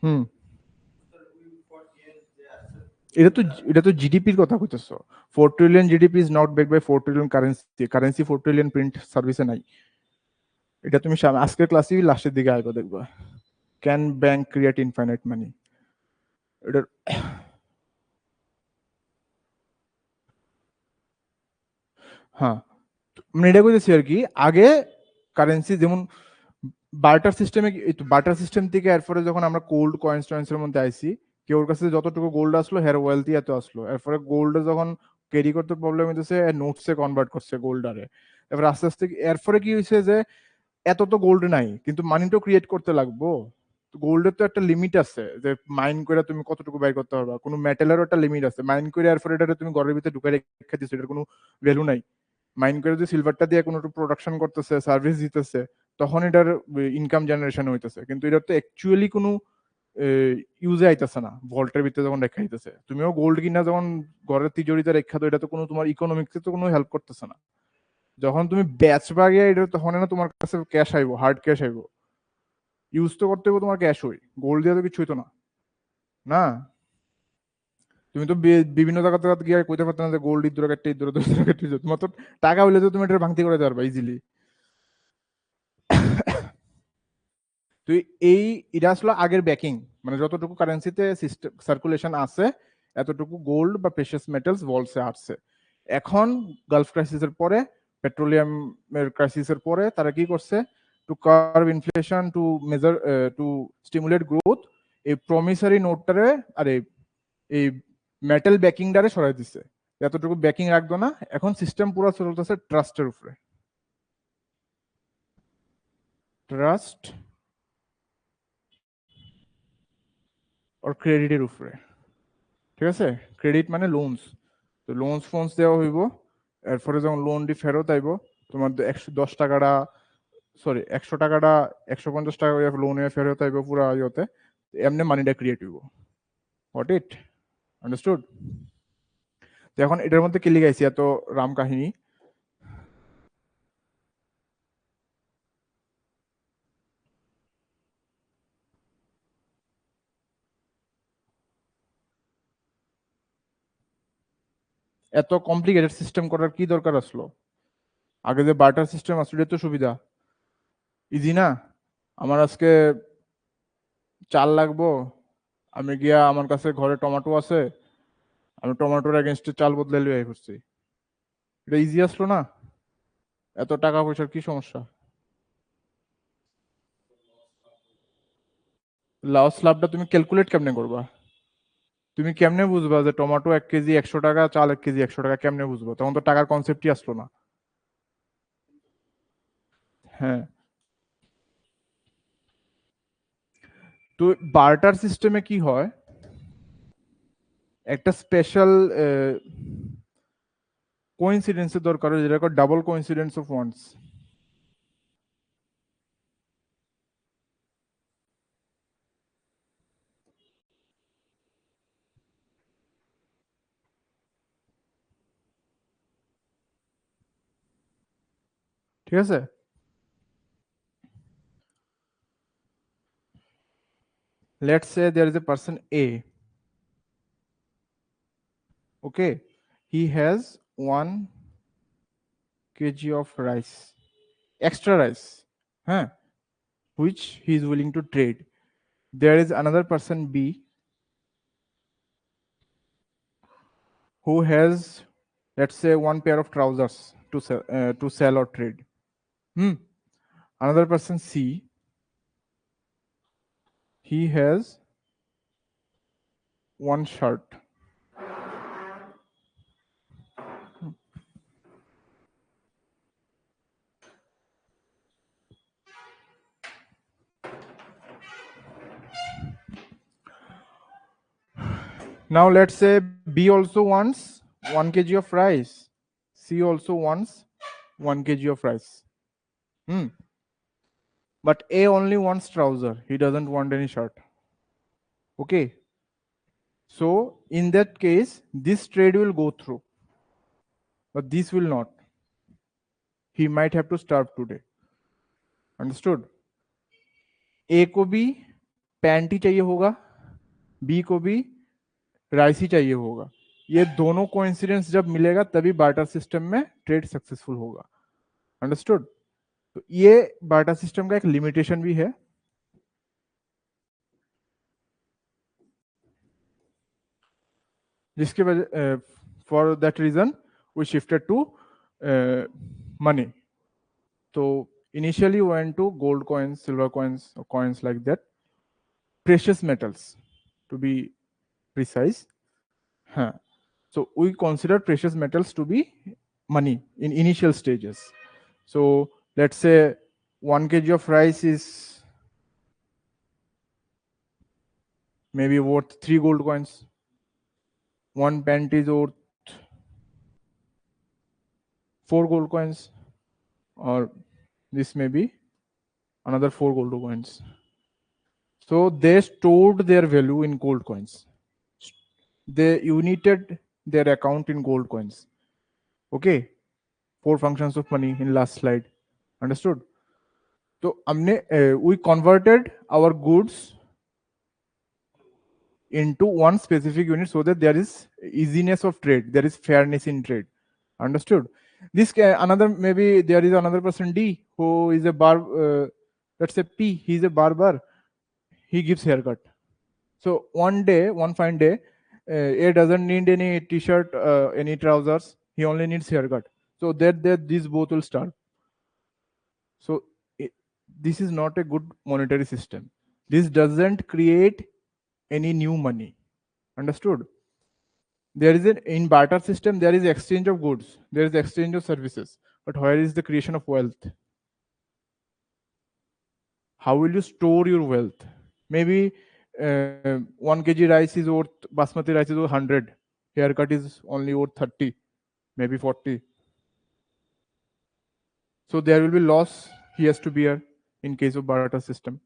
হুম, এটা তো জিডিপির কথা কইতেছো। 4 trillion GDP is not backed by 4 trillion currency. Currency 4 trillion print সার্ভিসে নাই। এটা তুমি আজকের ক্লাসেই লাস্টের দিকে আইবা দেখবা, ক্যান ব্যাংক ক্রিয়েট ইনফাইনাইট মানি। এটা হ্যাঁ, মানে এটা কইতেছি আর কি। আগে কারেন্সি যেমন বার্টার সিস্টেমে, বার্টার সিস্টেম থেকে এরপরে যখন আমরা কোল্ড কয়েন্স টয়েন্সের মধ্যে আইছি, কেউ কাছে যতটুকু গোল্ড আসলো হেয়ার ওয়েলথি এত আসলো, এরপরে গোল্ড যখন ক্যারি করতে প্রবলেম হইতেছে নোটসে কনভার্ট করছে গোল্ডারে। এবার আস্তে আস্তে এরপরে কি হয়েছে যে এত তো গোল্ড নাই, কিন্তু মানিটাও ক্রিয়েট করতে লাগবো। গোল্ডের তো একটা লিমিট আছে যে মাইন করে তুমি কতটুকু ব্যয় করতে পারবা, কোনো মেটালেরও একটা লিমিট আছে। মাইন করে এরপরে এটা তুমি ঘরের ভিতরে ঢুকে রেখে দিচ্ছ, এটার কোনো ভ্যালু নাই। মাইন করে যদি সিলভারটা দিয়ে কোনো প্রোডাকশন করতেছে, সার্ভিস দিতেছে, তখন এটার ইনকাম জেনারেশন হইতেছে, কিন্তু এটার তো অ্যাকচুয়ালি কোনো ইউজে আইতেছে না। ভল্টের ভিতরে যখন রেখা দিতেছে, তুমিও গোল্ড কিনা যখন ঘরের তিজোরিতে রেখা তো এটা তো কোনো তোমার ইকোনমিক্সে তো কোনো হেল্প করতেছে না। যখন তুমি ব্যাচ বাগিয়ে এটা তখন না তোমার কাছে ক্যাশ আইবো, হার্ড ক্যাশ আইবো, ইউজ তো করতে হবে তোমার ক্যাশ হই, গোল্ড দিয়ে তো কিছু হইতো না। না, তুমি তো বিভিন্ন জায়গা থেকে গিয়ে কইতে পারতো না যে গোল্ড ইদ্দুরা কাটতে ইদ্দুরা কাটতে, তোমার তো টাকা হইলে তো তুমি এটা ভাঙতি করে দিতে পারবা ইজিলি। তো এই এটা আসলে আগের ব্যাকিং, মানে যতটুকু কারেন্সিতে সিস্টেম সার্কুলেশন আছে এতটুকু গোল্ড বা প্রেশাস মেটালস ভলসে আসছে। এখন গালফ ক্রাইসিসের পরে পেট্রোলিয়ামের ক্রাইসিসের পরে তারা কি করছে, to curve inflation, to measure, to stimulate growth, এই প্রমিসারি নোটটারে আরে এই মেটাল ব্যাকিংটারে সরাই দিচ্ছে, এতটুকু ব্যাকিং রাখতো না। এখন সিস্টেম পুরো চলতেছে ট্রাস্টের উপরে, ট্রাস্ট আর ক্রেডিটের উপরে। ঠিক আছে, ক্রেডিট মানে লোনস, তো লোনস ফোনস দেওয়া হইব, এরপরে যখন লোনটি ফেরত আইব তোমার 110 টাকাটা, সরি 100 টাকাটা 150 টাকা লোন ফেরত আইব পুরা ইয়েতে, এমনি মানিটা ক্রিয়েট হইব। What it understood? তো এখন এটার মধ্যে কি লিখাইছি এত রাম কাহিনী, এত কমপ্লিকেটেড সিস্টেম করার কি দরকার আসলো? আগে যে বার্টার সিস্টেম আসলে তো সুবিধা, ইজি না। আমার আজকে চাল লাগবো, আমি গিয়া আমার কাছে ঘরে টমেটো আছে, আমি টমেটোর এগেনস্টে চাল বদলে লিয়ে করছি, এটা ইজি আসলো না? এত টাকা পয়সার কি সমস্যা? লস লাভটা তুমি ক্যালকুলেট কেমনে করবা? তুমি কেমনে বুঝবা যে টমেটো 1 কেজি 100 টাকা, চাল 1 কেজি 100 টাকা? কেমনে বুঝবো? তখন তো টাকার কনসেপ্টই আসলো না। হ্যাঁ, তো বার্টার সিস্টেমে কি হয়, একটা স্পেশাল কোইন্সিডেন্সের দরকার হয়, যেটা ডাবল কোইন্সিডেন্স অফ ওয়ান্স। ঠিক আছে, let's say there is a person A, okay, he has 1 kg of rice, extra rice, huh, which he is willing to trade. There is another person B who has, let's say, 1 pair of trousers to sell or trade. Another person C, he has 1 shirt. Now let's say B also wants 1 kg of rice. C also wants 1 kg of rice. But A only wants trouser. He doesn't want any shirt. Okay. So in that case, this trade will go through, but this will not. He might have to starve today. Understood? A को भी pant ही चाहिए होगा, B को भी rice ही चाहिए होगा। ये दोनों कोइंसिडेंस जब मिलेगा तभी बार्टर सिस्टम में ट्रेड सक्सेसफुल होगा। अंडरस्टूड? तो ये बार्टर सिस्टम का एक लिमिटेशन भी है, जिसके वजह for that reason we shifted to money. तो initially went to gold coins, silver coins, or coins like that, precious metals to be precise. So we consider precious metals to be money in initial stages. So let's say 1 kg of rice is maybe worth 3 gold coins. 1 pant is worth 4 gold coins, or this may be another 4 gold coins. So they stored their value in gold coins. They united their account in gold coins. Okay, 4 functions of money in last slide. Understood? So we converted our goods into one specific unit so that there is easiness of trade, there is fairness in trade. Understood? This another, maybe there is another person D who is a let's say P, he is a barber, he gives haircut. So one fine day, A doesn't need any t-shirt, any trousers, he only needs haircut. So that these both will start. So this is not a good monetary system. This doesn't create any new money. Understood? There is in barter system, there is exchange of goods, there is exchange of services. But where is the creation of wealth? How will you store your wealth? Maybe 1 kg rice is worth, basmati rice is worth 100. Haircut is only worth 30, maybe 40. So there will be loss he has to bear in case of barter system.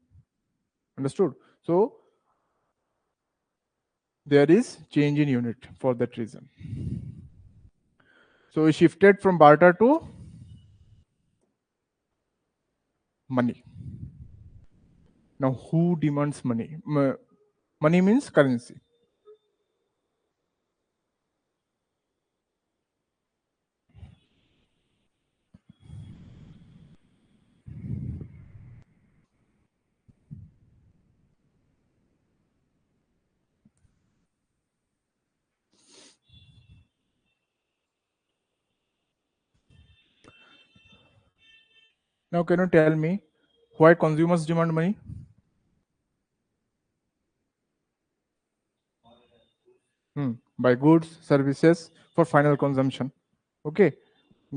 Understood? So there is change in unit for that reason. So we shifted from barter to money. Now who demands money? Money means currency. Now can you tell me why consumers demand money? Buy goods, services for final consumption. Okay,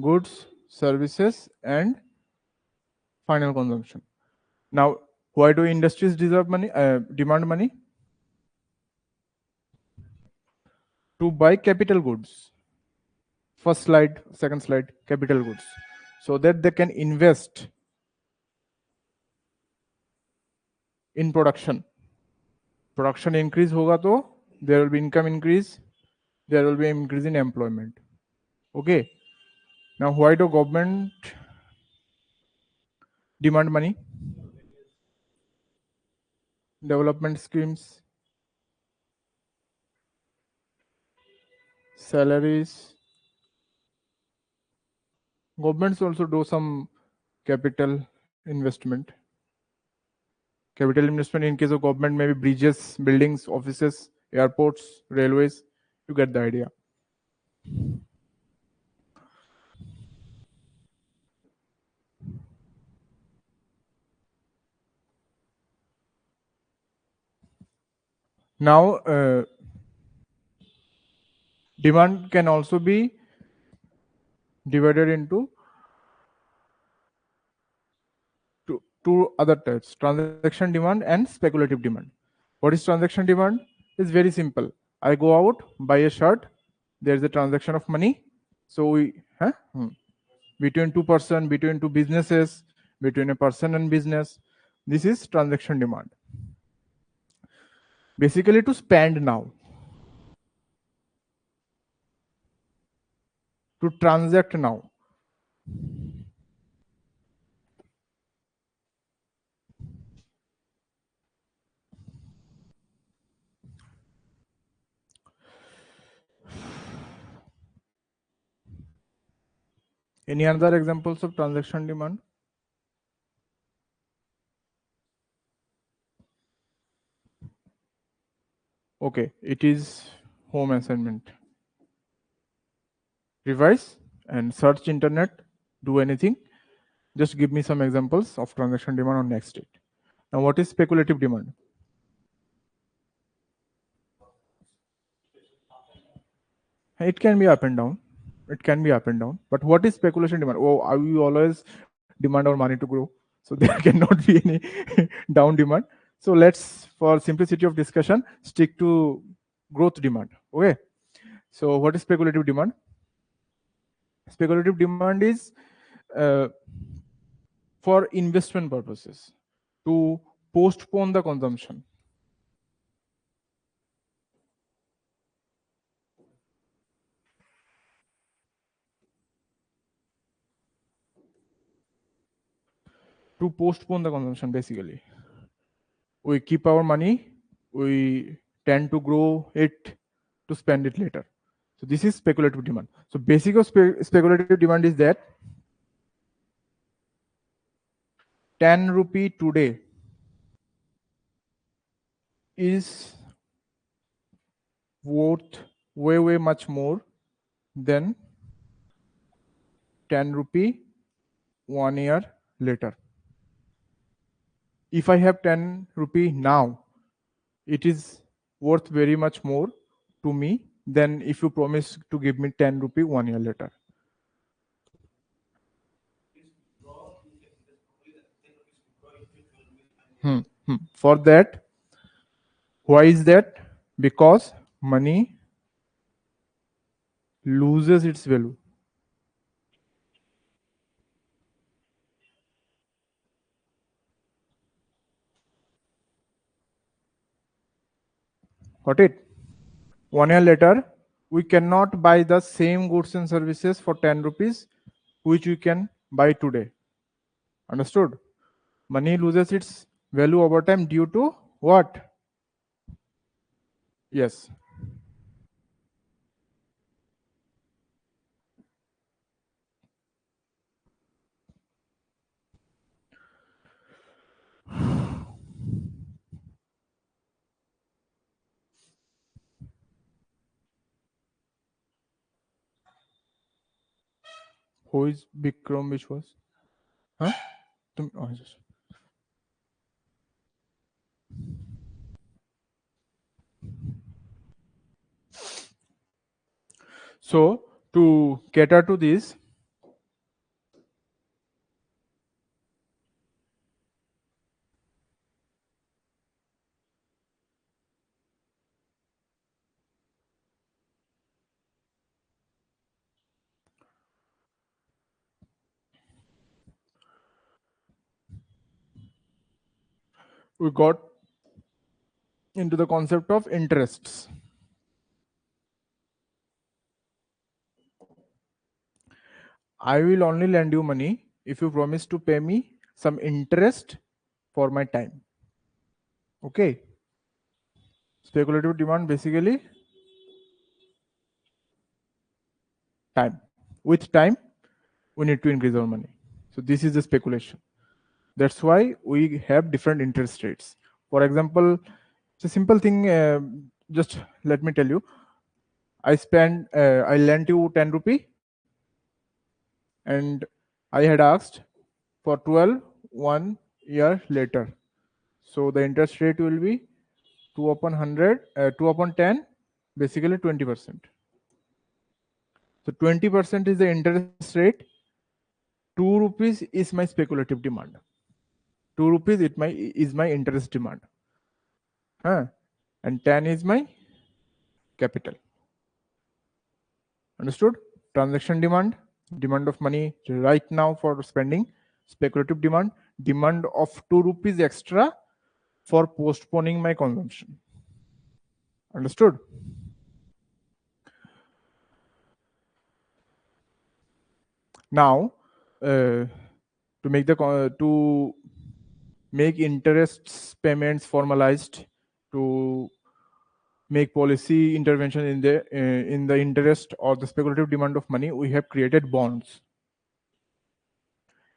goods, services, and final consumption. Now, why do industries deserve money? Demand money to buy capital goods. First slide, second slide, capital goods, so that they can invest in production. Production increase hoga to there will be income increase, there will be increase in employment. Okay. Now, why do government demand money? Development schemes, salaries. Governments also do some capital investment. Capital investment in case of government, maybe bridges, buildings, offices, airports, railways. You get the idea. Now, demand can also be divided into two other types: transaction demand and speculative demand. What is transaction demand? It's very simple. I go out, buy a shirt, there's a transaction of money. So between two-person, between two businesses, between a person and business. This is transaction demand. Basically to spend now, to transact now. Any other examples of transaction demand? Okay, it is home assignment. Revise and search internet, do anything. Just give me some examples of transaction demand on next date. Now, what is speculative demand? It can be up and down. It can be up and down. But what is speculation demand? Oh, I will always demand our money to grow. So there cannot be any down demand. So let's, for simplicity of discussion, stick to growth demand. Okay. So what is speculative demand? Speculative demand is uh, for investment purposes, to postpone the consumption. To postpone the consumption, basically. We keep our money, we tend to grow it to spend it later. So this is speculative demand. So basic of speculative demand is that 10 rupee today is worth way much more than 10 rupee 1 year later. If I have 10 rupee now, it is worth very much more to me than if you promise to give me 10 rupee 1 year later. For that, why is that? Because money loses its value. Got it? 1 year later, we cannot buy the same goods and services for 10 rupees, which we can buy today. Understood? Money loses its value over time due to what? Yes. Who is Bikram Vishwas? Huh? Oh, yes. So to cater to this, we got into the concept of interests. I will only lend you money if you promise to pay me some interest for my time. Okay. Speculative demand basically time. With time, we need to increase our money. So this is the speculation. That's why we have different interest rates. For example, it's a simple thing. Just let me tell you. I lent you 10 rupee and I had asked for 12 1 year later. So the interest rate will be 2 upon 100, 2 upon 10, basically 20%. So 20% is the interest rate. 2 rupees is my speculative demand. 2 rupees is my interest demand. And 10 is my capital. Understood? Transaction demand, demand of money right now for spending. Speculative demand, demand of 2 rupees extra for postponing my consumption. Understood? Now, to make interests payments formalized, to make policy intervention in the interest or the speculative demand of money, we have created bonds.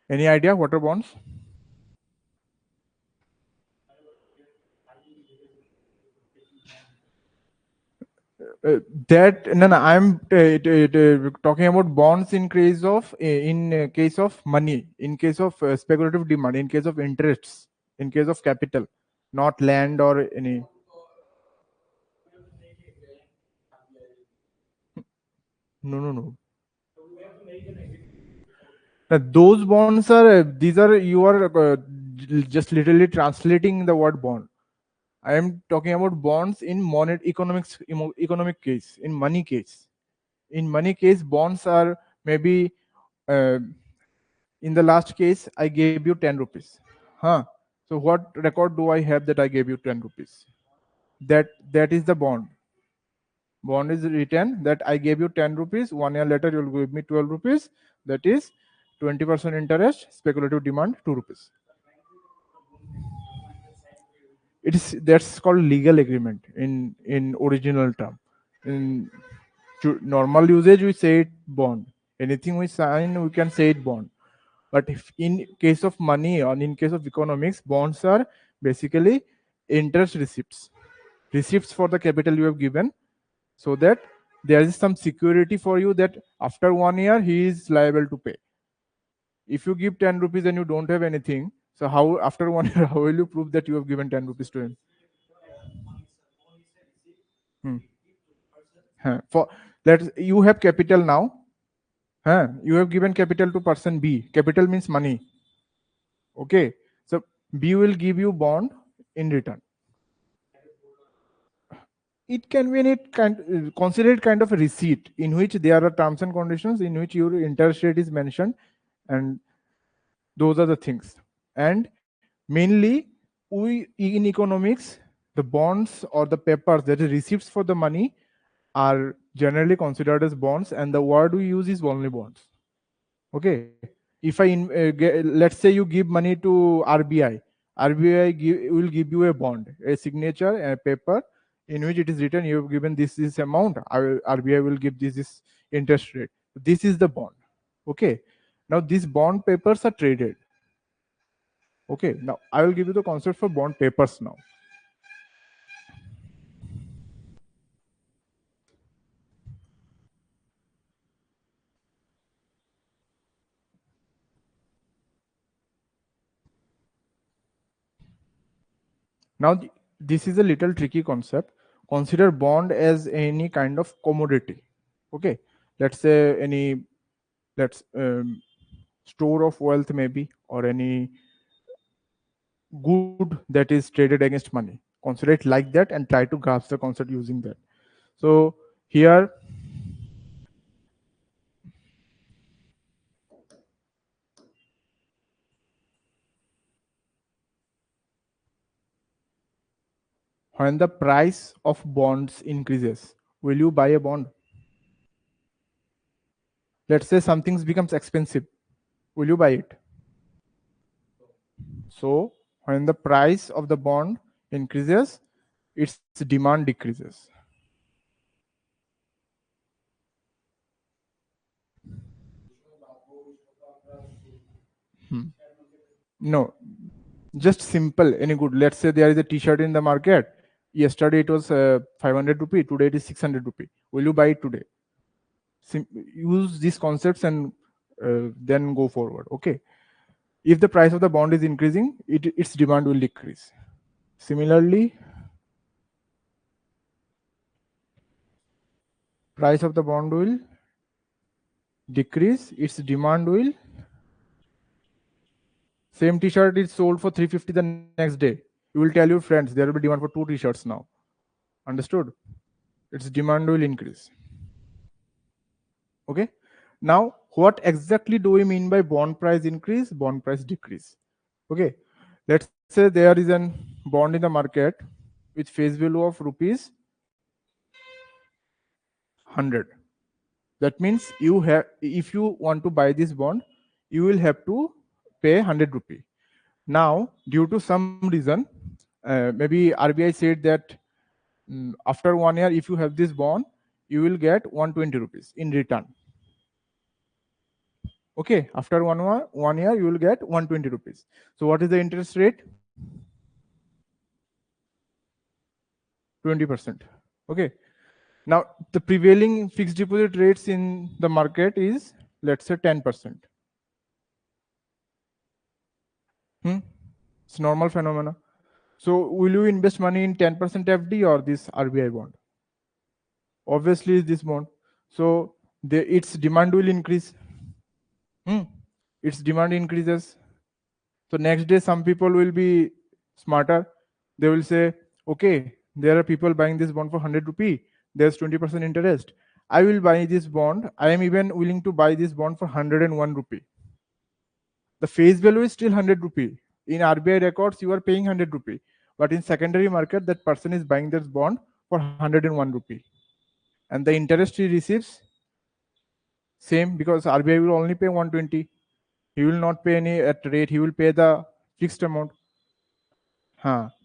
Any idea what are bonds? I'm talking about bonds in case of money, in case of speculative demand, in case of interests, in case of capital, not land or any. No. Now, those bonds are you are just literally translating the word bond. I am talking about bonds in economic case, in money case. In money case, bonds are maybe in the last case, I gave you 10 rupees. So what record do I have that I gave you 10 rupees? That is the bond. Bond is written that I gave you 10 rupees. 1 year later, you'll give me 12 rupees. That is 20% interest, speculative demand, 2 rupees. That's called legal agreement in original term. In normal usage, we say it bond. Anything we sign, we can say it bond. But if in case of money or in case of economics, bonds are basically interest receipts for the capital you have given, so that there is some security for you that after 1 year he is liable to pay. If you give 10 rupees and you don't have anything, so how after 1 year, how will you prove that you have given 10 rupees to him? For let's you have capital now. You have given capital to person B. Capital means money. Okay. So B will give you bond in return. It can be considered kind of a receipt in which there are terms and conditions in which your interest rate is mentioned, and those are the things. And mainly, we in economics, the bonds or the papers that is receipts for the money are generally considered as bonds, and the word we use is only bonds. Okay. If let's say you give money to RBI, will give you a bond, a signature, a paper in which it is written you have given this amount. RBI will give this interest rate. This is the bond. Okay. Now these bond papers are traded. Okay. Now I will give you the concept for bond papers now. Now, this is a little tricky concept. Consider bond as any kind of commodity. Okay, let's say let's store of wealth maybe, or any good that is traded against money. Consider it like that and try to grasp the concept using that. So here, when the price of bonds increases, will you buy a bond? Let's say something becomes expensive, will you buy it? So when the price of the bond increases, its demand decreases. No, just simple, any good. Let's say there is a t-shirt in the market. Yesterday it was 500 rupee, today it is 600 rupee. Will you buy it today? Use these concepts and then go forward. Okay. If the price of the bond is increasing, its demand will decrease. Similarly, price of the bond will decrease, its demand will. Same t-shirt is sold for 350 the next day. You will tell your friends there will be demand for 2 t-shirts now. Understood? Its demand will increase. Okay. Now, what exactly do we mean by bond price increase, bond price decrease? Okay. Let's say there is a bond in the market with face value of rupees 100. That means if you want to buy this bond, you will have to pay 100 rupee. Now, due to some reason, maybe RBI said that after 1 year, if you have this bond, you will get 120 rupees in return. Okay, after 1 year, you will get 120 rupees. So what is the interest rate? 20%. Okay. Now the prevailing fixed deposit rates in the market is, let's say, 10%. It's normal phenomena. So will you invest money in 10% FD or this RBI bond? Obviously, this bond. So its demand will increase. Its demand increases. So next day, some people will be smarter. They will say, okay, there are people buying this bond for 100 rupee. There's 20% interest. I will buy this bond. I am even willing to buy this bond for 101 rupee. The face value is still 100 rupee. In RBI records, you are paying 100 rupee. But in secondary market, that person is buying this bond for 101 rupee. And the interest he receives, same, because RBI will only pay 120. He will not pay any at rate. He will pay the fixed amount.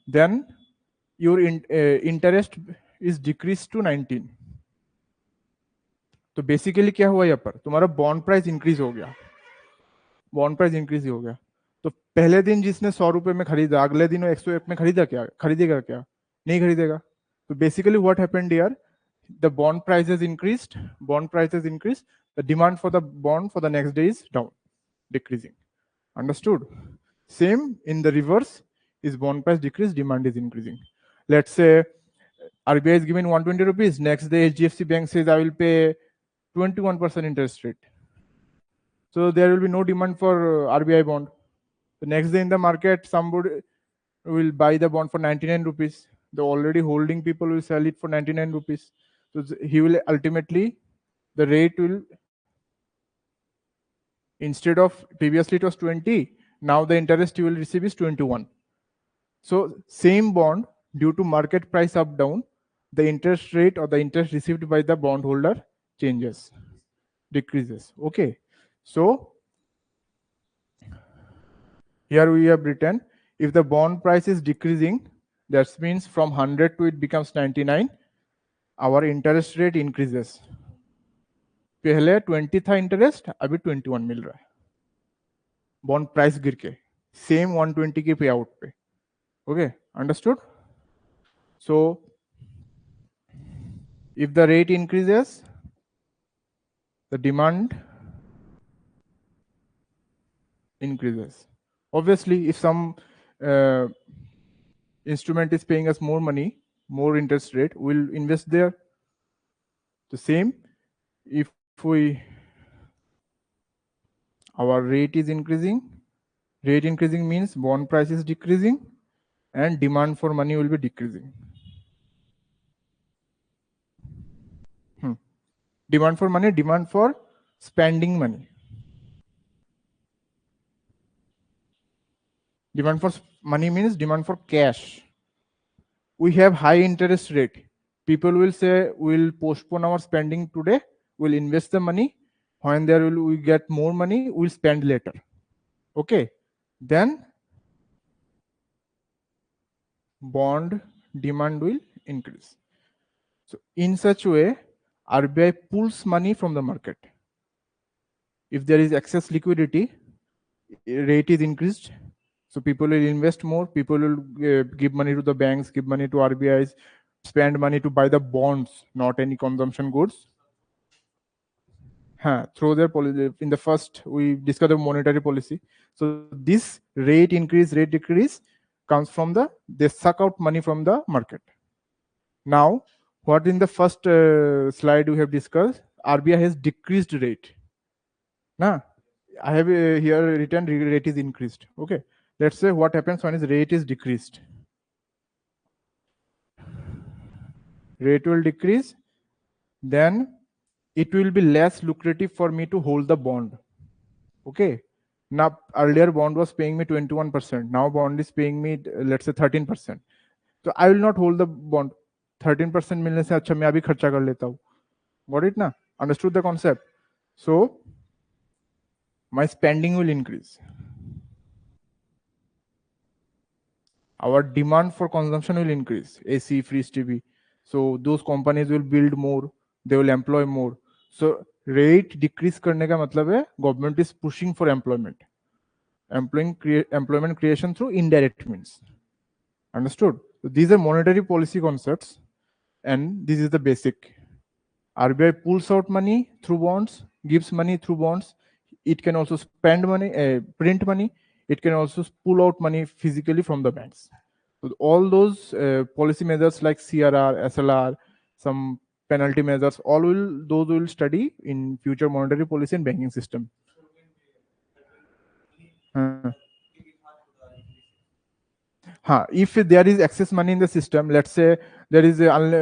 Then your interest is decreased to 19. तो basically क्या हुआ यहाँ पर, तुम्हारा bond price increase हो गया. Bond price increase हो गया. तो पहले दिन जिसने 100 रुपए में खरीदा, अगले दिन वो 101 में खरीदेगा क्या? नहीं खरीदेगा. तो basically what happened here, the bond prices increased, the demand for the bond for the next day is down. decreasing. Understood? Same in the reverse is bond price decrease, demand is increasing. Let's say RBI is giving 120 rupees. Next day HDFC Bank says I will pay 21% interest rate. So there will be no demand for RBI bond. The next day in the market, somebody will buy the bond for 99 rupees. The already holding people will sell it for 99 rupees. So he will ultimately, the rate will, instead of previously it was 20, now the interest you will receive is 21. So same bond, due to market price up down, the interest rate or the interest received by the bondholder changes, decreases. Okay. So here we have written, if the bond price is decreasing, that means from 100 to it becomes 99, our interest rate increases. पहले 20 था interest, अभी 21 मिल रहा है bond price गिर के, same 120 के पे out पे. Okay, understood? So if the rate increases, the demand increases. Obviously, if some instrument is paying us more money, more interest rate, we'll invest there. The same, if our rate is increasing, rate increasing means bond price is decreasing and demand for money will be decreasing. Demand for money, demand for spending money. Demand for money means demand for cash. We have high interest rate. People will say, we'll postpone our spending today, we'll invest the money. When there will we get more money, we'll spend later. Okay. Then bond demand will increase. So in such way, RBI pulls money from the market. If there is excess liquidity, rate is increased. So people will invest more, people will give money to the banks, give money to RBIs, spend money to buy the bonds, not any consumption goods. Through their policy. In the first, we discussed the monetary policy. So this rate increase, rate decrease comes from they suck out money from the market. Now, what in the first slide we have discussed, RBI has decreased rate. Now, I have here written rate is increased. Okay. Let's say what happens when rate is decreased. Rate will decrease, then it will be less lucrative for me to hold the bond. Okay. Now, earlier bond was paying me 21%. Now bond is paying me, let's say 13%. So I will not hold the bond. 13% मिलने से अच्छा मैं अभी खर्चा कर लेता हूँ. Got it ना? Understood the concept? So my spending will increase. Our demand for consumption will increase. AC, fridge, TV. So those companies will build more. They will employ more. So rate decrease करने का मतलब है government is pushing for employment. Employment creation through indirect means. Understood? So these are monetary policy concepts, and this is the basic. RBI pulls out money through bonds, gives money through bonds. It can also spend money, print money. It can also pull out money physically from the banks. So all those policy measures like CRR, SLR, some penalty measures, those will study in future monetary policy and banking system. If there is excess money in the system, let's say there is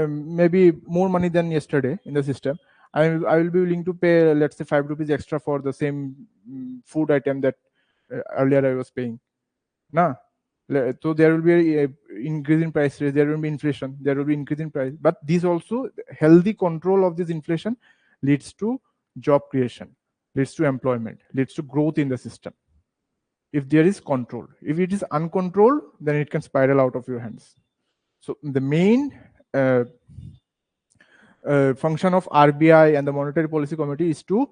maybe more money than yesterday in the system, I will be willing to pay, let's say 5 rupees extra for the same food item that earlier I was paying. So there will be a increase in price rate, there will be inflation, there will be increase in price. But this also, healthy control of this inflation leads to job creation, leads to employment, leads to growth in the system. If there is control. If it is uncontrolled, then it can spiral out of your hands. So the main function of RBI and the Monetary Policy Committee is to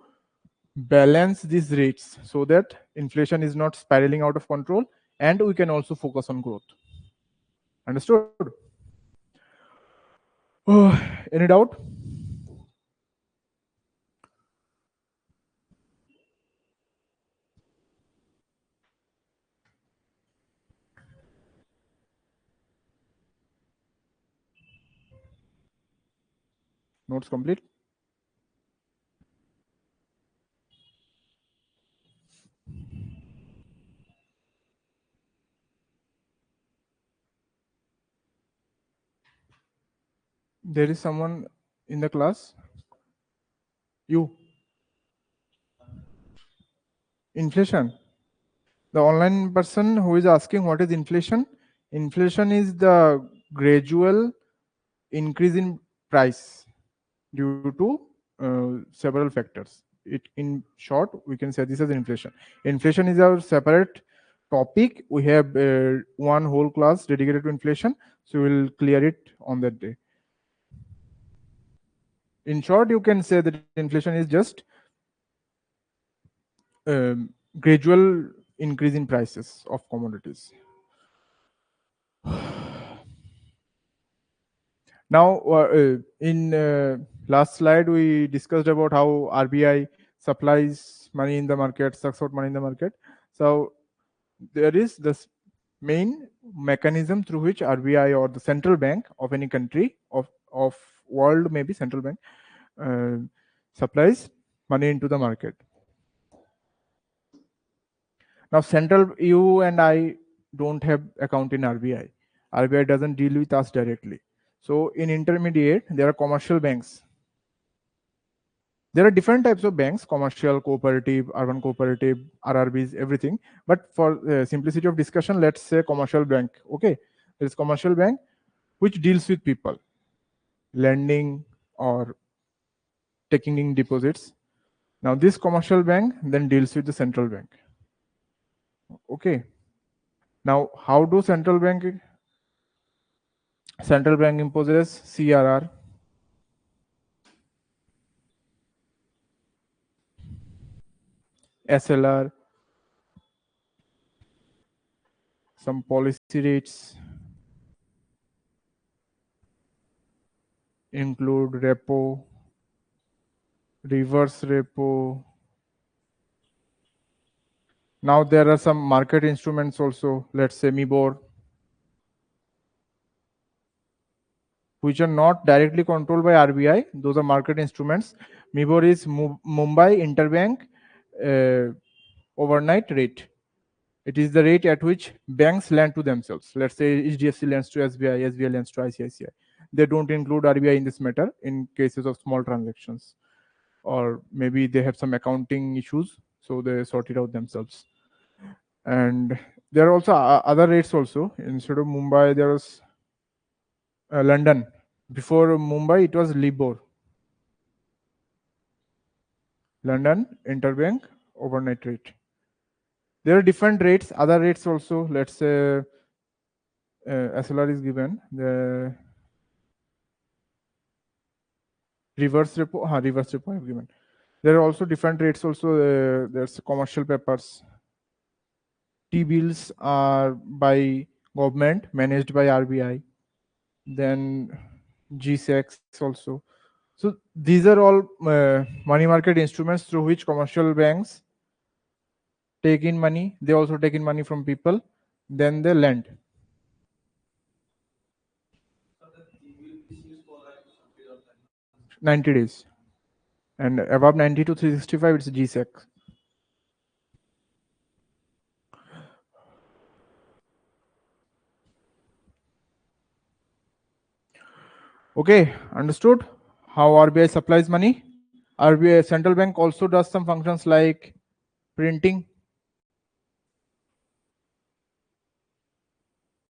balance these rates so that inflation is not spiraling out of control, and we can also focus on growth. Understood? Any doubt? Notes complete? There is someone in the class? You? Inflation? The online person who is asking what is inflation? Inflation is the gradual increase in price due to several factors. It, in short, we can say this as inflation. Inflation is our separate topic. We have one whole class dedicated to inflation, so we'll clear it on that day. In short, you can say that inflation is just gradual increase in prices of commodities. Now, in last slide, we discussed about how RBI supplies money in the market, sucks out money in the market. So there is this main mechanism through which RBI or the central bank of any country of world, maybe central bank, supplies money into the market. Now, you and I don't have account in RBI. RBI doesn't deal with us directly. So in intermediate, there are commercial banks. There are different types of banks: commercial, cooperative, urban cooperative, RRBs, everything. But for simplicity of discussion, let's say commercial bank. Okay, there is commercial bank which deals with people, lending or taking in deposits. Now this commercial bank then deals with the central bank. Okay. Now how do central bank imposes CRR, SLR, some policy rates include repo, reverse repo. Now there are some market instruments also, let's say MIBOR, which are not directly controlled by RBI. Those are market instruments. MIBOR is Mumbai Interbank overnight rate. It is the rate at which banks lend to themselves. Let's say HDFC lends to SBI, SBI lends to ICICI. They don't include RBI in this matter in cases of small transactions. Or maybe they have some accounting issues, so they sort it out themselves. And there are also other rates also. Instead of Mumbai, there was London. Before Mumbai, it was LIBOR. London Interbank overnight rate. There are different rates, other rates also. Let's say SLR is given. The reverse repo I have given. There are also different rates also. There's commercial papers. T-bills are by government, managed by RBI. Then G-Secs also. So these are all money market instruments through which commercial banks take in money. They also take in money from people. Then they lend. 90 days. And above 90 to 365, it's G-Sec. Okay, understood how RBI supplies money. RBI central bank also does some functions like printing,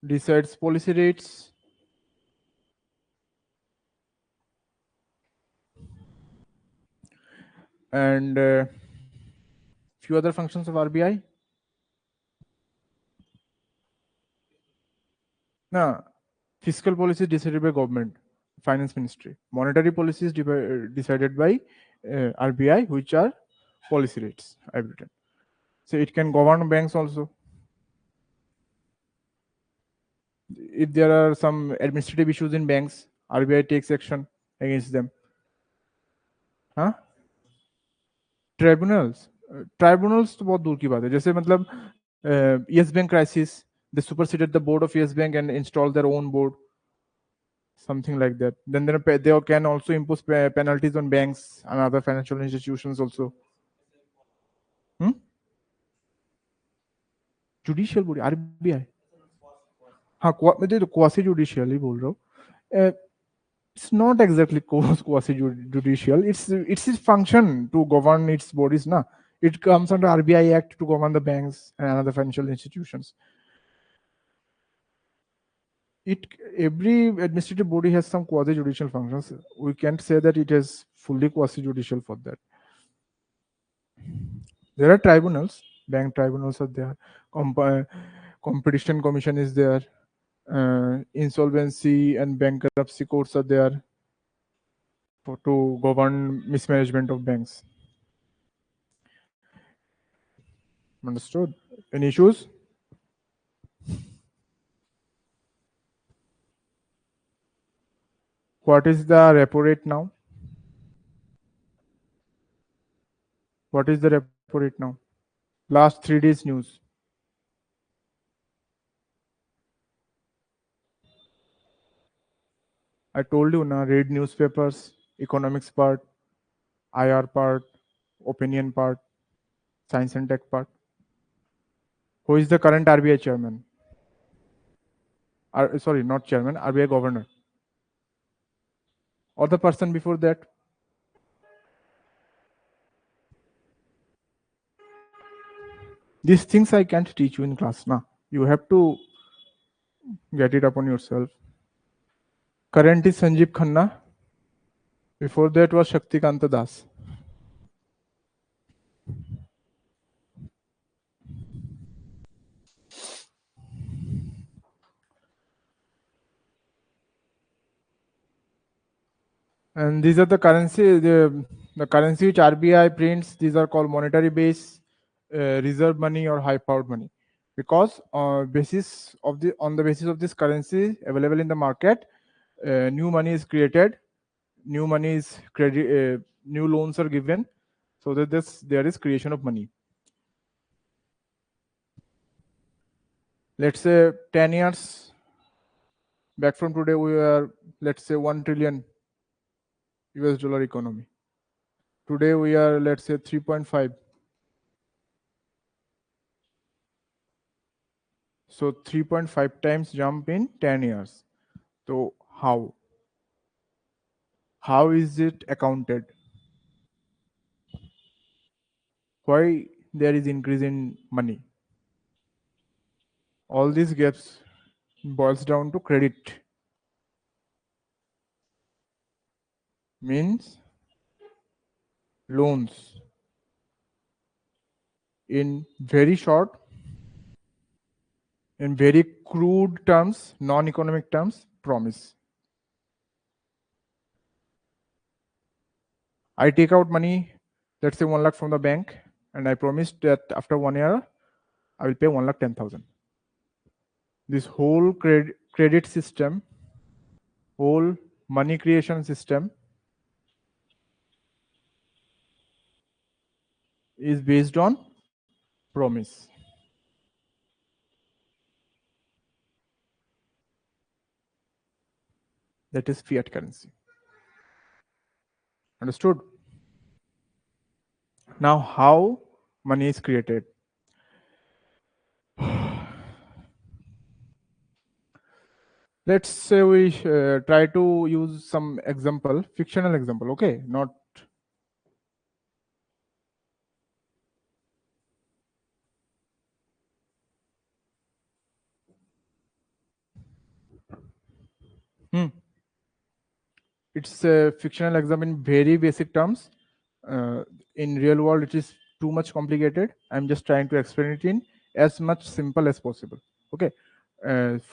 decides policy rates, and few other functions of RBI. Now, fiscal policy is decided by government, finance ministry. Monetary policy is decided by RBI, which are policy rates, I've written. So it can govern banks also. If there are some administrative issues in banks, RBI takes action against them. हाँ? Tribunals तो बहुत दूर की बात है. जैसे मतलब Yes Bank crisis, they superseded the board of Yes Bank and installed their own board. something like that. Then they can also impose penalties on banks and other financial institutions also. Judicial body RBI हाँ मैं तो quasi judicial ही बोल रहा हूँ it's not exactly quasi judicial, it's its function to govern its bodies na. It comes under RBI Act to govern the banks and other financial institutions. Every administrative body has some quasi judicial functions. We can't say that it is fully quasi judicial for that. There are tribunals, bank tribunals are there, competition commission is there, insolvency and bankruptcy courts are there to govern mismanagement of banks. Understood? Any issues? What is the repo rate now? What is the repo rate now? Last 3 days news. I told you, na, read newspapers, economics part, IR part, opinion part, science and tech part. Who is the current RBI chairman? Sorry, not chairman, RBI governor. Or the person before that? These things I can't teach you in class, na. You have to get it upon yourself. Current is Sanjeev Khanna. Before that was Shaktikanta Das. And these are the currency, the currency which RBI prints. These are called monetary base, reserve money, or high-powered money, because on the basis of this currency available in the market, new money is created, new money is new loans are given, so that there is creation of money. Let's say 10 years back from today, we are, let's say, 1 trillion US dollar economy. Today we are, let's say, 3.5. So 3.5 times jump in 10 years. So how? How is it accounted? Why there is increase in money? All these gaps boils down to credit. Means loans. In very short, in very crude terms, non-economic terms, promise. I take out money, let's say 1 lakh from the bank, and I promised that after 1 year, I will pay 1,10,000. This whole credit system, whole money creation system is based on promise. That is fiat currency. Understood? Now, how money is created? Let's say we try to use some example, fictional example, okay? Not. It's a fictional example in very basic terms. In real world, it is too much complicated. I'm just trying to explain it in as much simple as possible. Okay.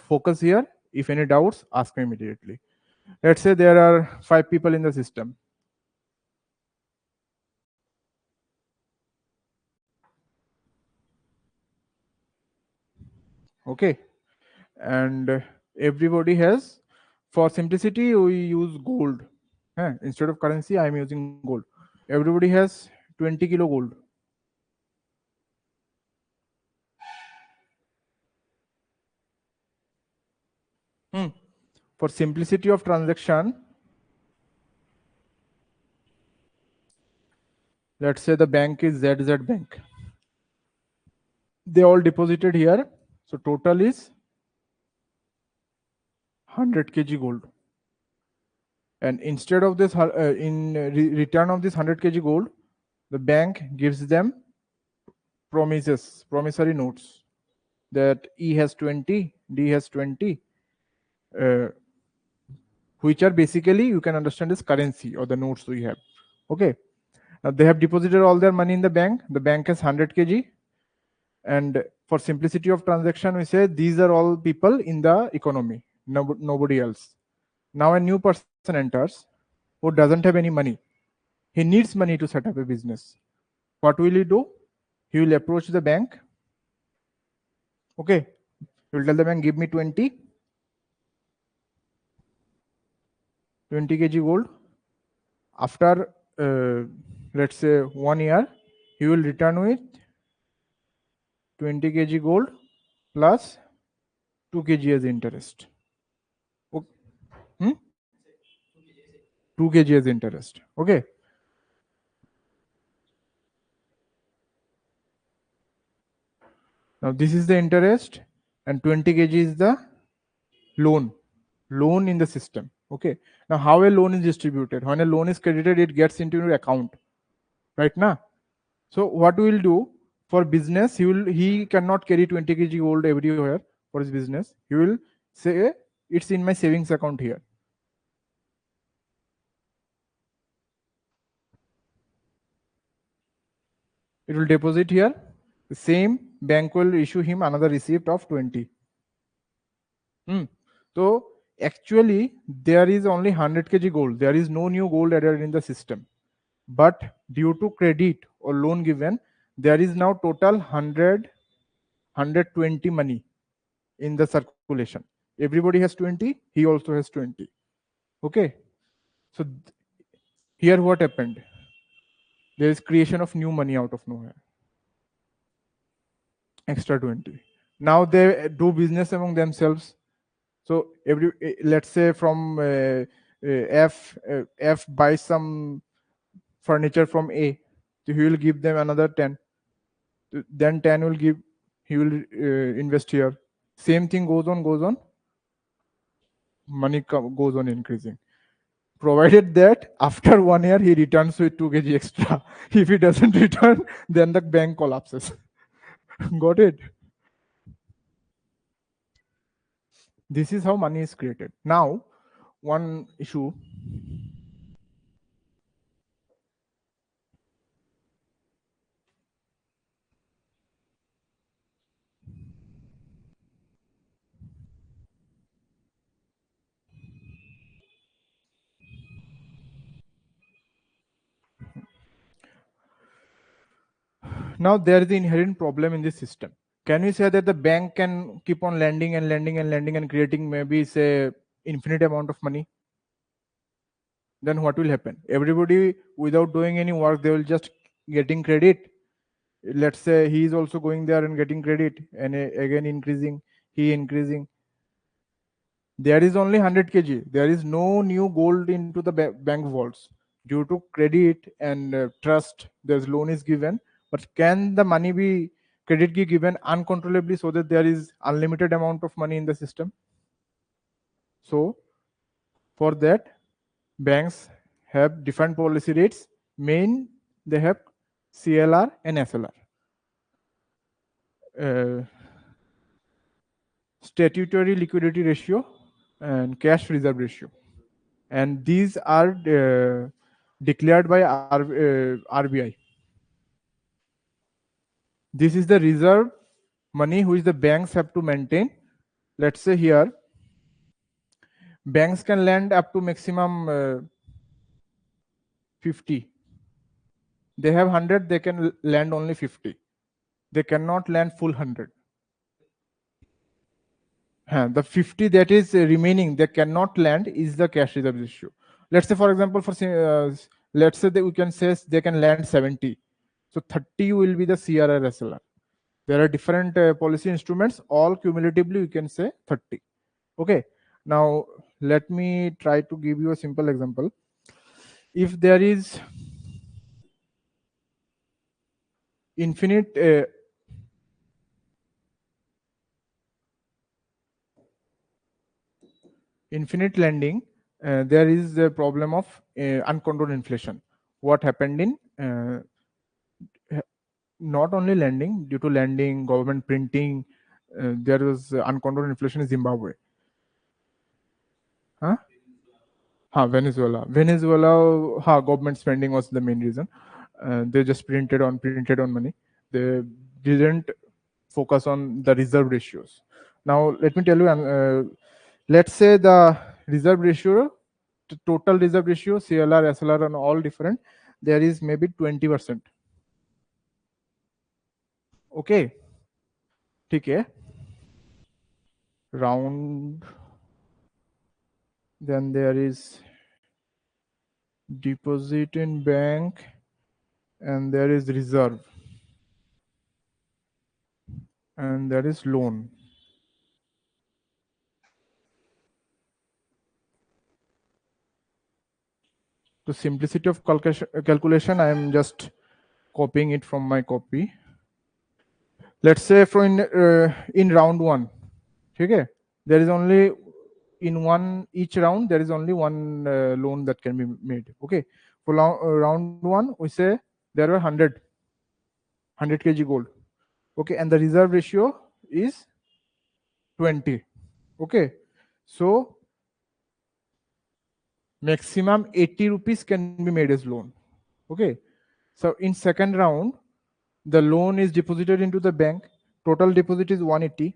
Focus here. If any doubts, ask me immediately. Let's say there are 5 people in the system. Okay. And everybody has, for simplicity, we use gold. Instead of currency, I'm using gold. Everybody has 20 kilo gold. For simplicity of transaction, let's say the bank is ZZ Bank. They all deposited here. So total is 100 kg gold. And instead of this, in return of this 100 kg gold, the bank gives them promissory notes that E has 20, D has 20, which are basically, you can understand, as currency or the notes we have. Okay. Now they have deposited all their money in the bank. The bank has 100 kg. And for simplicity of transaction, we say these are all people in the economy, nobody else. Now a new person enters who doesn't have any money. He needs money to set up a business. What will he do? He will approach the bank. Okay. He will tell the bank, give me 20 kg gold. After, let's say 1 year, he will return with 20 kg gold plus 2 kg as interest. Okay. 2 kg as interest. Okay. Now this is the interest and 20 kg is the loan in the system. Okay. Now how a loan is distributed? When a loan is credited, it gets into your account, right now. So what we will do for business, he cannot carry 20 kg gold everywhere for his business. He will say it's in my savings account here. It will deposit here. The same bank will issue him another receipt of 20. So actually there is only 100 kg gold. There is no new gold added in the system. But due to credit or loan given, there is now total 120 money in the circulation. Everybody has 20, he also has 20. Okay. So here what happened? There is creation of new money out of nowhere. Extra 20. Now they do business among themselves. So let's say from F buys some furniture from A, so he will give them another 10. Then 10 will give, he will invest here. Same thing goes on. Money goes on increasing. Provided that after 1 year he returns with 2 kg extra. If he doesn't return, then the bank collapses. Got it? This is how money is created. Now, one issue. Now there is the inherent problem in this system. Can we say that the bank can keep on lending and creating maybe say infinite amount of money? Then what will happen? Everybody without doing any work, they will just getting credit. Let's say he is also going there and getting credit and again increasing, he increasing. There is only 100 kg. There is no new gold into the bank vaults. Due to credit and trust, there's loan is given. But can the money be credit be given uncontrollably so that there is unlimited amount of money in the system? So for that, banks have different policy rates. They have CLR and SLR. Statutory liquidity ratio and cash reserve ratio. And these are declared by RBI. This is the reserve money which the banks have to maintain. Let's say here, banks can lend up to maximum 50. They have 100, they can lend only 50. They cannot lend full 100. The 50 that is remaining, they cannot lend is the cash reserve ratio. Let's say, for example, let's say that we can say they can lend 70. So 30 will be the CRR SLR. There are different policy instruments, all cumulatively we can say 30. Okay. Now let me try to give you a simple example. If there is infinite lending, there is a problem of uncontrolled inflation. What happened in not only lending, due to lending, government printing, there was uncontrolled inflation in Zimbabwe. Huh? Venezuela. Government spending was the main reason. They just printed on money. They didn't focus on the reserve ratios. Now, let me tell you, let's say the reserve ratio, the total reserve ratio, CLR, SLR, and all different. There is maybe 20%. Okay. Okay. Round. Then there is deposit in bank, and there is reserve, and there is loan. To simplicity of calculation, I am just copying it from my copy. Let's say in round one, okay, there is only in each round there is only one loan that can be made. Okay, for round one, we say there were 100 kg gold. Okay, and the reserve ratio is 20. Okay, so maximum 80 rupees can be made as loan. Okay, so in second round, the loan is deposited into the bank. Total deposit is 180.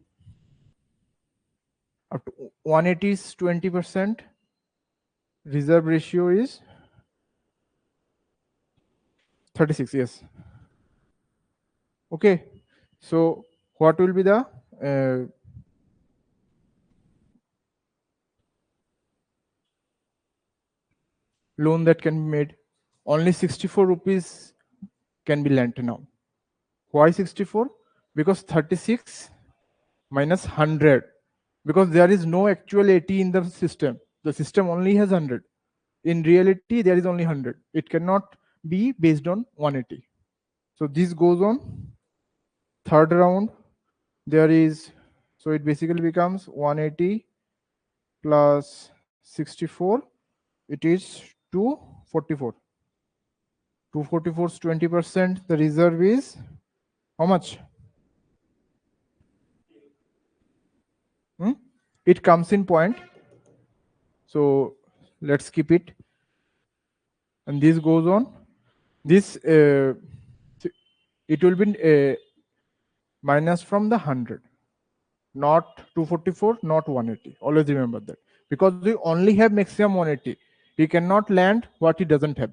Up to 180 is 20%. Reserve ratio is 36. Yes. Okay. So what will be the loan that can be made? Only 64 rupees can be lent now. Why 64? Because 36 minus 100. Because there is no actual 80 in the system. The system only has 100. In reality, there is only 100. It cannot be based on 180. So this goes on. Third round, there is, so it basically becomes 180 plus 64. It is 244. 244 is 20%. The reserve is how much? It comes in point. So let's keep it. And this goes on. This it will be minus from the 100, not 244, not 180. Always remember that, because we only have maximum 180. He cannot land what he doesn't have.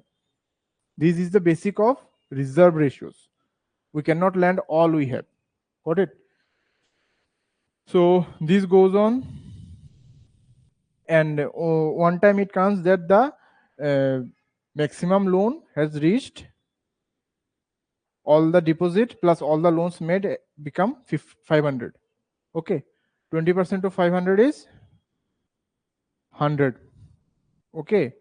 This is the basic of reserve ratios. We cannot land all we have. Got it? So this goes on, and one time it comes that the maximum loan has reached, all the deposit plus all the loans made become 500. Okay, 20% of 500 is 100. Okay,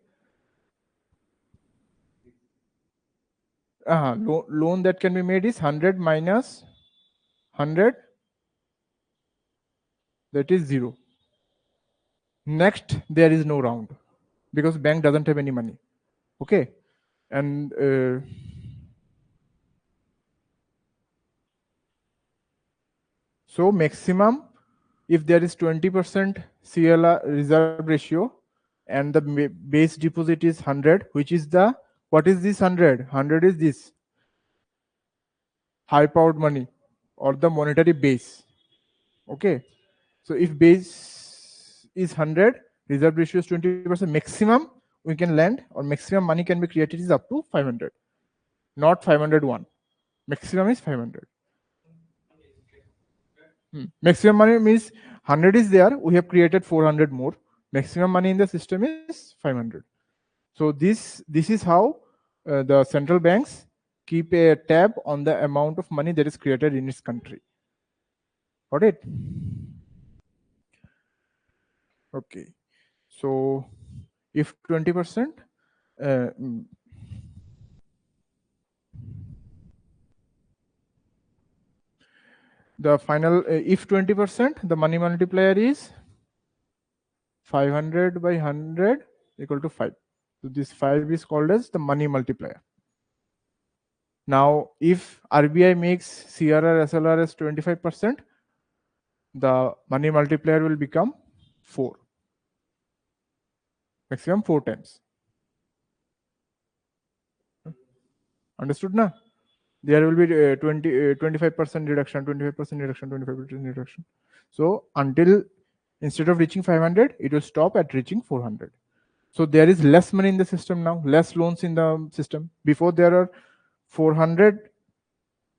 loan that can be made is 100 minus 100, that is 0. Next, there is no round because bank doesn't have any money. Okay, and so maximum, if there is 20% CLR reserve ratio and the base deposit is 100, which is the, what is this 100? 100 is this high powered money or the monetary base. Okay, so if base is 100, reserve ratio is 20%, maximum we can lend or maximum money can be created is up to 500, not 501. Maximum is 500. Maximum money means 100 is there, we have created 400 more. Maximum money in the system is 500. So this is how the central banks keep a tab on the amount of money that is created in its country. Got it? Okay. So if 20%, the final, if 20%, the money multiplier is 500 by 100 equal to 5. So this 5 is called as the money multiplier. Now if RBI makes CRR SLR as 25%, the money multiplier will become 4, maximum 4 times. Understood na? There will be 25% reduction, 25% reduction, 25% reduction. So until, instead of reaching 500, it will stop at reaching 400. So there is less money in the system now, less loans in the system. Before there are 400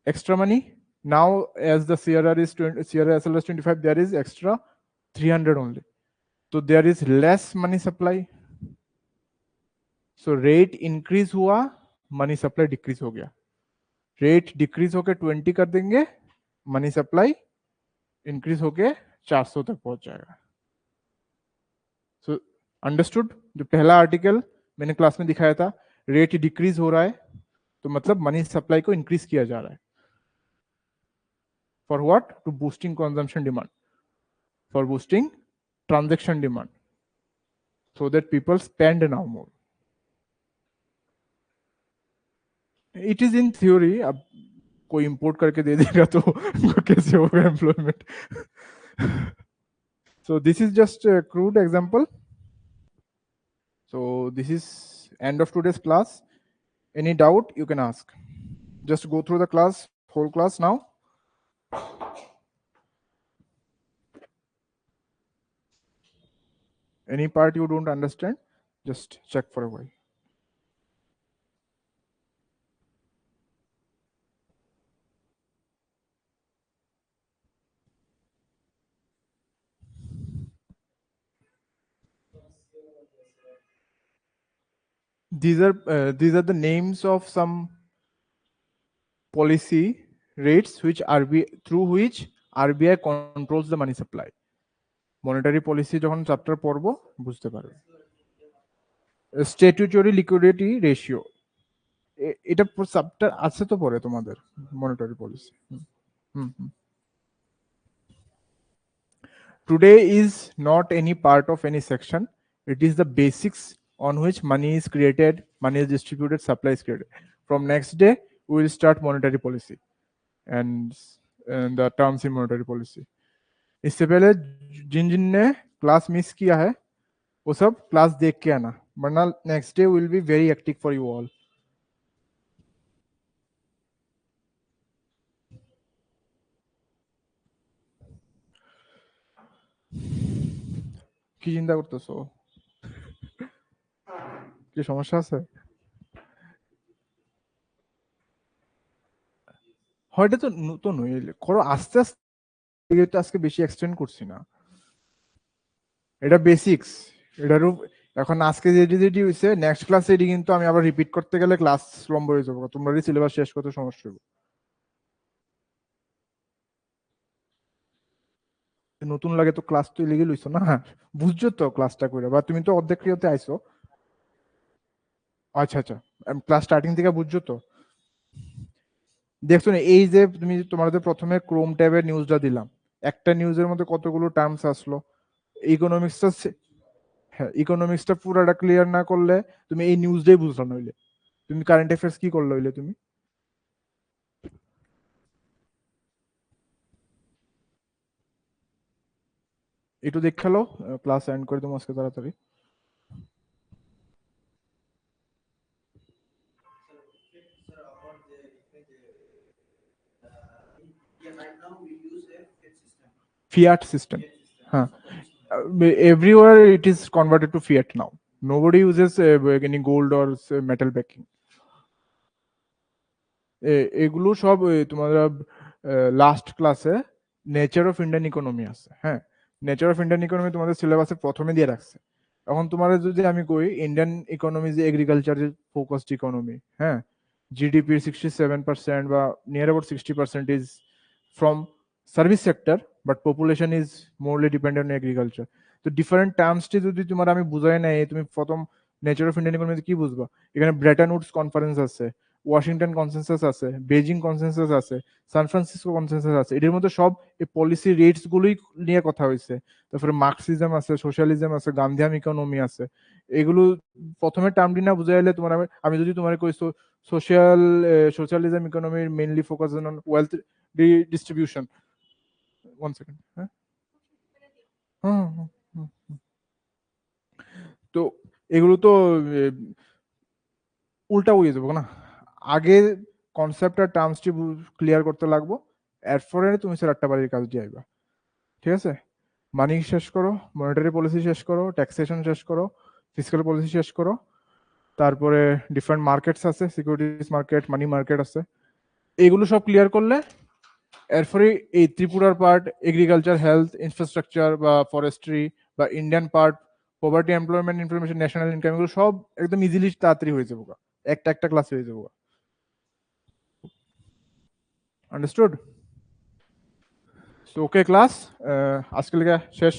extra money. Now as the CRR is 20, CRR SLR is 25, there is extra 300 only. So there is less money supply. So rate increase हुआ, money supply decrease हो गया. Rate decrease होके 20 कर देंगे, money supply increase होके 400 तक पहुंच जाएगा. So understood? जो पहला आर्टिकल मैंने क्लास में दिखाया था, रेट डिक्रीज हो रहा है, तो मतलब मनी सप्लाई को इंक्रीज किया जा रहा है. For what? To boosting consumption demand, for boosting transaction demand, so that people spend now more. It is in theory. अब कोई import करके दे देगा तो कैसे होगा employment? So this is just a crude example. So this is end of today's class. Any doubt you can ask. Just go through the class, whole class now. Any part you don't understand, just check for a while. These are the names of some policy rates which through which RBI controls the money supply. Monetary policy যখন chapter পড়ব বুঝতে পারবে. Statutory liquidity ratio, এটা chapter আছে তো পড়ে তোমাদের monetary policy. Today is not any part of any section. It is the basics on which money is created, money is distributed, supply is created. From next day, we will start monetary policy and the terms in monetary policy. इससे पहले जिन जिन ने class miss किया है वो सब class देख के आना, वरना next day will be very hectic for you all. কি চিন্তা করতেছো? কি সমস্যা আছে? হয়তো তো নতুন হইলে করো আস্তে আস্তে, আজকে বেশি এক্সটেন্ড করছি না, এটা বেসিক্স. এটারও এখন আজকে যেটি হয়েছে নেক্সট ক্লাসে এটি কিন্তু আমি আবার রিপিট করতে গেলে ক্লাস লম্বা হয়ে যাবো, তোমরা সিলেবাস শেষ করতে সমস্যা হবে. নতুন লাগে তো ক্লাস তো লেগে লইছো না, বুঝছো তো ক্লাসটা করে, বা তুমি তো অর্ধেক ক্রিয়াতে আইছো. আচ্ছা আচ্ছা, ক্লাস স্টার্টিং থেকে বুঝছো তো. দেখছো না এই যে তুমি তোমাদের প্রথমে ক্রোম ট্যাবের নিউজটা দিলাম, একটা নিউজের মধ্যে কতগুলো টার্মস আসলো. ইকোনমিক্সটা, হ্যাঁ ইকোনমিক্সটা পুরোটা ক্লিয়ার না করলে তুমি এই নিউজটাই বুঝলো না, হইলে তুমি কারেন্ট অ্যাফেয়ার্স কি করলো হইলে তুমি. একটু দেখালো, ক্লাস এন্ড করে দেবো আজকে তাড়াতাড়ি. Fiat system. Huh. Everywhere it is converted to fiat now. Nobody uses any gold or metal backing. এগুলো সব তোমার লাস্ট ক্লাসে নেচার অফ ইন্ডিয়ান ইকোনমি আছে. হ্যাঁ, নেচার অফ ইন্ডিয়ান ইকোনমি তোমাদের সিলেবাসে প্রথমে দিয়ে রাখছে. এখন তোমার যদি আমি কই ইন্ডিয়ান ইকোনমি যে এগ্রিকালচারের ফোকাসড ইকোনমি, হ্যাঁ, জিডিপির 67% বা near about 60% is from service sector, but population is morely dependent on agriculture. তো ডিফারেন্ট টার্মসটি যদি তোমার আমি বুঝাই নাই, তুমি প্রথম নেচার অফ ইন্ডিয়ান ইকোনমিতে কি বুঝবা? এখানে ব্রেটন উডস কনফারেন্স আছে, ওয়াশিংটন কনসেনসাস আছে, বেজিং কনসেনসাস আছে, সান ফ্রান্সিসকো কনসেনসাস আছে, এদের মধ্যে সব এই পলিসি রেটস গুলোই নিয়ে কথা হয়েছে। তারপরে মার্কসিজম আছে, সোশ্যালিজম আছে, গান্ধিয়ান ইকোনমি আছে। এগুলো প্রথমে টার্মটি না বুঝাইলে তোমার আমি যদি তোমার কই সোশ্যালিজম ইকোনমির mainly focus on wealth distribution, 1 second, হ্যাঁ তো এগুলো তো উল্টা হয়ে যাবো না, আগে কনসেপ্ট আর টার্মসটি ক্লিয়ার করতে লাগবো, এরপরে তুমি স্যার একটা বাড়ির কাজ দিয়ে আইবা। ঠিক আছে, মানি শেষ করো, মনিটারি পলিসি শেষ করো, ট্যাক্সেশন শেষ করো, ফিসক্যাল পলিসি শেষ করো, তারপরে ডিফারেন্ট মার্কেটস আছে, সিকিউরিটিজ মার্কেট, মানি মার্কেট আছে, এগুলো সব ক্লিয়ার করলে এরপরে এই ত্রিপুরার পার্ট এগ্রিকালচার, হেলথ, ইনফ্রাস্ট্রাকচার বা ফরেস্ট্রি বা Indian part, poverty, employment, information, national income, এগুলো সব একদম ইজিলি তাড়াতাড়ি হয়ে যাবো, একটা একটা ক্লাস হয়ে যাবো। আন্ডারস্টুড? ওকে ক্লাস, আজকে শেষ।